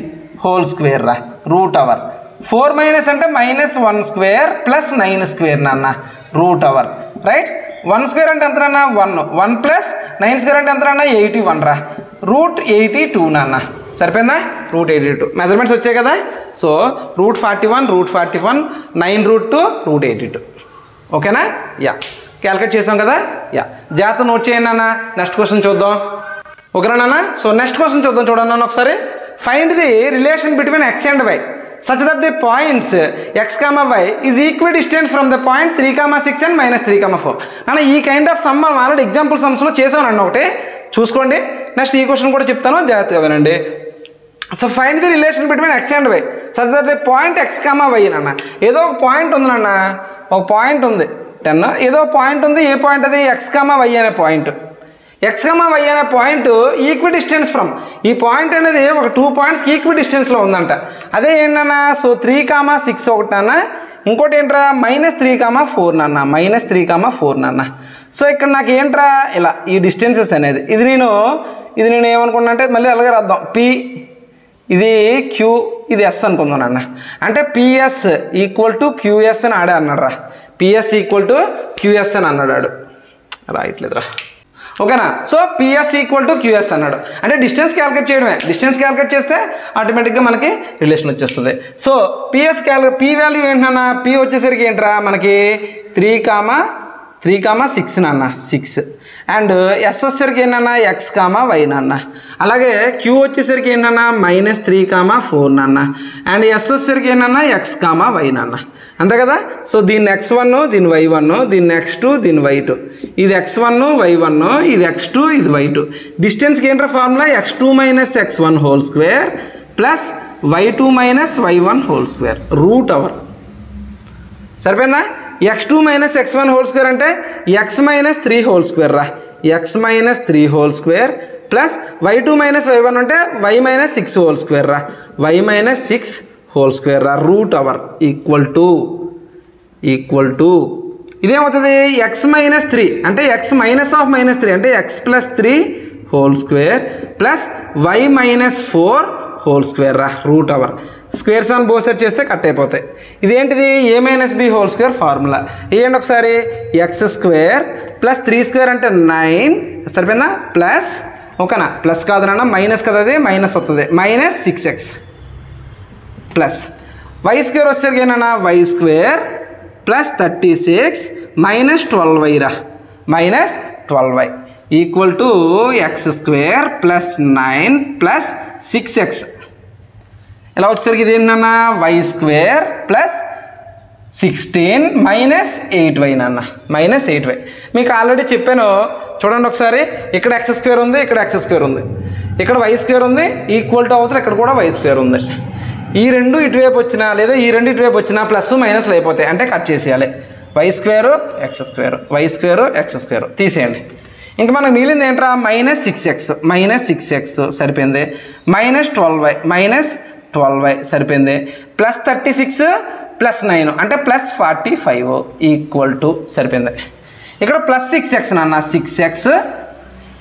హోల్ స్క్వేర్ రా √అవర్ 4 మైనస్ అంటే -1 స్క్వేర్ ప్లస్ 9 స్క్వేర్ నాన్న √అవర్ రైట్. 1 స్క్వేర్ అంటే ఎంత నాన్న 1 ప్లస్ 9 స్క్వేర్ అంటే ఎంత నాన్న 81 రా √82 నాన్న సరిపోయిందా √82 మెజర్మెంట్స్ వచ్చాయి కదా. సో √41 9√2 √82 ఓకేనా. యా క్యాల్కులేట్ చేసాం కదా. యా జాగ్రత్త నోట్ చేయండి నాన్న. నెక్స్ట్ క్వశ్చన్ చూద్దాం ఓకేనా నాన్న. సో నెక్స్ట్ క్వశ్చన్ చూద్దాం చూడండి నాన్న ఒకసారి. Find the relation between x and y such that the points x, y is equidistant from the point 3, 6 and -3, 4 అన్న ఈ కైండ్ ఆఫ్ సమ్ మనం ఆల్రెడీ ఎగ్జాంపుల్ సమ్స్లో చేసామనండి ఒకటి చూసుకోండి. నెక్స్ట్ ఈ క్వశ్చన్ కూడా చెప్తాను జాగ్రత్తగా వినండి. So find the relation between x and y such that the point x, y నాన్న ఏదో ఒక పాయింట్ ఉంది నాన్న ఒక పాయింట్ ఉంది 10 ఏదో పాయింట్ ఉంది. ఏ పాయింట్ అది x, y అనే పాయింట్ x, y అనే పాయింట్ ఈక్విడిస్టెన్స్ ఫ్రమ్ ఈ పాయింట్ అనేది ఒక 2 పాయింట్స్కి ఈక్విడిస్టెన్స్లో ఉందంట. అదే ఏంటన్నా సో 3, 6 ఒకటి నాన్న ఇంకోటి ఏంట్రా -3, 4 నాన్న -3, 4 నాన్న. సో ఇక్కడ నాకు ఏంట్రా ఇలా ఈ డిస్టెన్సెస్ అనేది ఇది నేను ఏమనుకున్నా అంటే మళ్ళీ అలాగే రాద్దాం. పి ఇది క్యూ ఇది ఎస్ అనుకుందాం నాన్న అంటే పిఎస్ ఈక్వల్ టు క్యూఎస్ అని ఆడే అన్నాడు రా పిఎస్ ఈక్వల్ టు క్యూఎస్ అని అన్నాడు రాయట్లేదురా ఓకేనా. So PS equal to QS అన్నాడు అంటే డిస్టెన్స్ క్యాలిక్యులేట్ చేయడమే. డిస్టెన్స్ క్యాలిక్యులేట్ చేస్తే ఆటోమేటిక్గా మనకి రిలేషన్ వచ్చేస్తుంది. సో పి వాల్యూ ఏంటన్నా పి వచ్చేసరికి ఏంట్రా మనకి 3, 6 నాన్న 6 అండ్ ఎస్ వచ్చేసరికి ఏంటన్నా x, y నాన్న. అలాగే క్యూ వచ్చేసరికి ఏంటన్నా -3, 4 నాన్న అండ్ ఎస్ వచ్చేసరికి ఏంటన్నా x, y నాన్న అంతే కదా. సో దీన్ని x1 దీన్ని y1 దీన్ని x2 దీన్ని y2 ఇది x1 y1 ఇది x2 ఇది y2 డిస్టెన్స్కి ఏంట్రా formula x2 - x1 whole square plus y2 - y1 whole square √అవర్ సరిపోయిందా. x2 - x1 హోల్ స్క్వేర్ అంటే x - 3 హోల్ స్క్వేర్ రా x - 3 whole square plus y2 - y1 అంటే y - 6 హోల్ స్క్వేర్ రా y - 6 హోల్ స్క్వేర్ రా √అవర్ ఈక్వల్ టు ఇదేమవుతుంది x - 3 అంటే x -3 అంటే x + 3 whole square plus y - 4 whole square రా √అవర్ స్క్వేర్స్ ఆన్ బోత్ సైడ్ చేస్తే కట్ అయిపోతాయి. ఇదేంటిది a - b whole square formula ఏంటి ఒకసారి x² ప్లస్ 3² అంటే 9 సరిపోయిందా ప్లస్ ఓకేనా ప్లస్ కాదు నాన్న మైనస్ కదా అది మైనస్ వస్తుంది -6x ప్లస్ y² వచ్చేసరికి ఏంటన్నా y² ప్లస్ 36 -12y రా -12y equal to x² plus 9 plus 6x ఇలా వచ్చేసరికి ఇది ఏంటన్నా y² ప్లస్ 16 మైనస్ 8y నాన్న, మైనస్ 8y. మీకు ఆల్రెడీ చెప్పాను చూడండి ఒకసారి, ఇక్కడ ఎక్స్ స్క్వేర్ ఉంది, ఇక్కడ ఎక్స్ స్క్వేర్ ఉంది, ఇక్కడ వై స్క్వేర్ ఉంది, ఈక్వల్ టు అవుతుంది, ఇక్కడ కూడా వై స్క్వేర్ ఉంది. ఈ రెండు ఇటువైపు వచ్చినా లేదా ఈ రెండు ఇటువైపు వచ్చినా ప్లస్ మైనస్లు అయిపోతాయి, అంటే కట్ చేసేయాలి. Y square X square, Y square X square తీసేయండి. ఇంకా మనకు మిగిలింది ఏంట్రా, మైనస్ 6x సరిపోయింది, మైనస్ 12y సరిపోయింది, ప్లస్ 36 ప్లస్ 9 అంటే ప్లస్ 45 ఈక్వల్ టు సరిపోయింది. ఇక్కడ ప్లస్ 6x నాన్న, 6x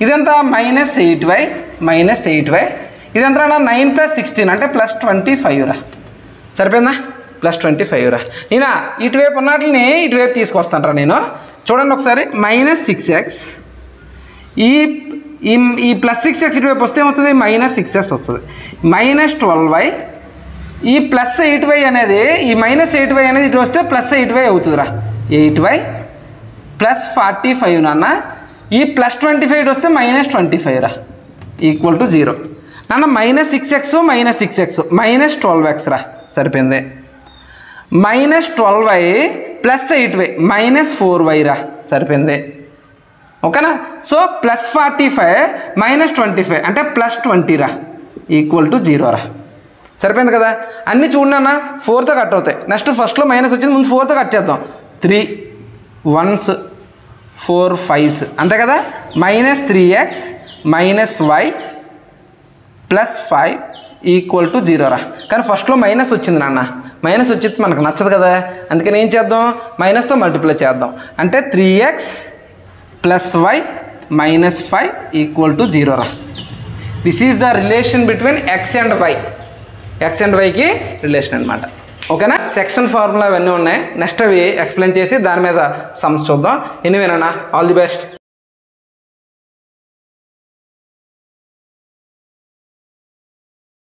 ఇదంతా మైనస్ 8y ఇదంతా 9 ప్లస్ 16 అంటే ప్లస్ 25 రా. సరిపోయిందా, ప్లస్ 25 రా. నేను ఇటువైపు ఉన్నట్లని ఇటువైపు తీసుకొస్తాను రా నేను. చూడండి ఒకసారి, మైనస్ 6x ఈ ప్లస్ 6x ఇటువైపు వస్తే ఏమవుతుంది, మైనస్ 6x వస్తుంది, మైనస్ 12y ఈ ప్లస్ 8y అనేది ఈ మైనస్ 8y అనేది ఇటు వస్తే ప్లస్ 8y అవుతుందిరా. 8y ప్లస్ 45 నాన్న, ఈ ప్లస్ 25 ఇటు వస్తే మైనస్ 25 రా ఈక్వల్ టు 0 నాన్న. మైనస్ 6x మైనస్ 12x రా సరిపోయింది, minus 12y plus 8y minus 4y రా సరిపోయింది. ఓకేనా. సో ప్లస్ 45 మైనస్ 25 అంటే ప్లస్ 20 రా ఈక్వల్ టు 0 రా. సరిపోయింది కదా. అన్నీ చూడన్నా 4తో కట్ అవుతాయి. నెక్స్ట్ ఫస్ట్లో మైనస్ వచ్చింది, ముందు 4తో కట్ చేద్దాం. 3 1s 4 5s అంతే కదా. Minus 3x minus y plus 5 equal to 0 రా. కానీ ఫస్ట్లో మైనస్ వచ్చింది నాన్న, మైనస్ వచ్చేది మనకు నచ్చదు కదా, అందుకని ఏం చేద్దాం, మైనస్తో మల్టిప్లై చేద్దాం. అంటే 3x plus y minus 5 equal to 0 రా. This is the relation between x and y. X and వైకి రిలేషన్ అనమాట. ఓకేనా. సెక్షన్ ఫార్ములా అవన్నీ ఉన్నాయి, నెక్స్ట్ అవి ఎక్స్ప్లెయిన్ చేసి దాని మీద సమ్స్ చూద్దాం. ఎనీవేనా, ఆల్ ది బెస్ట్.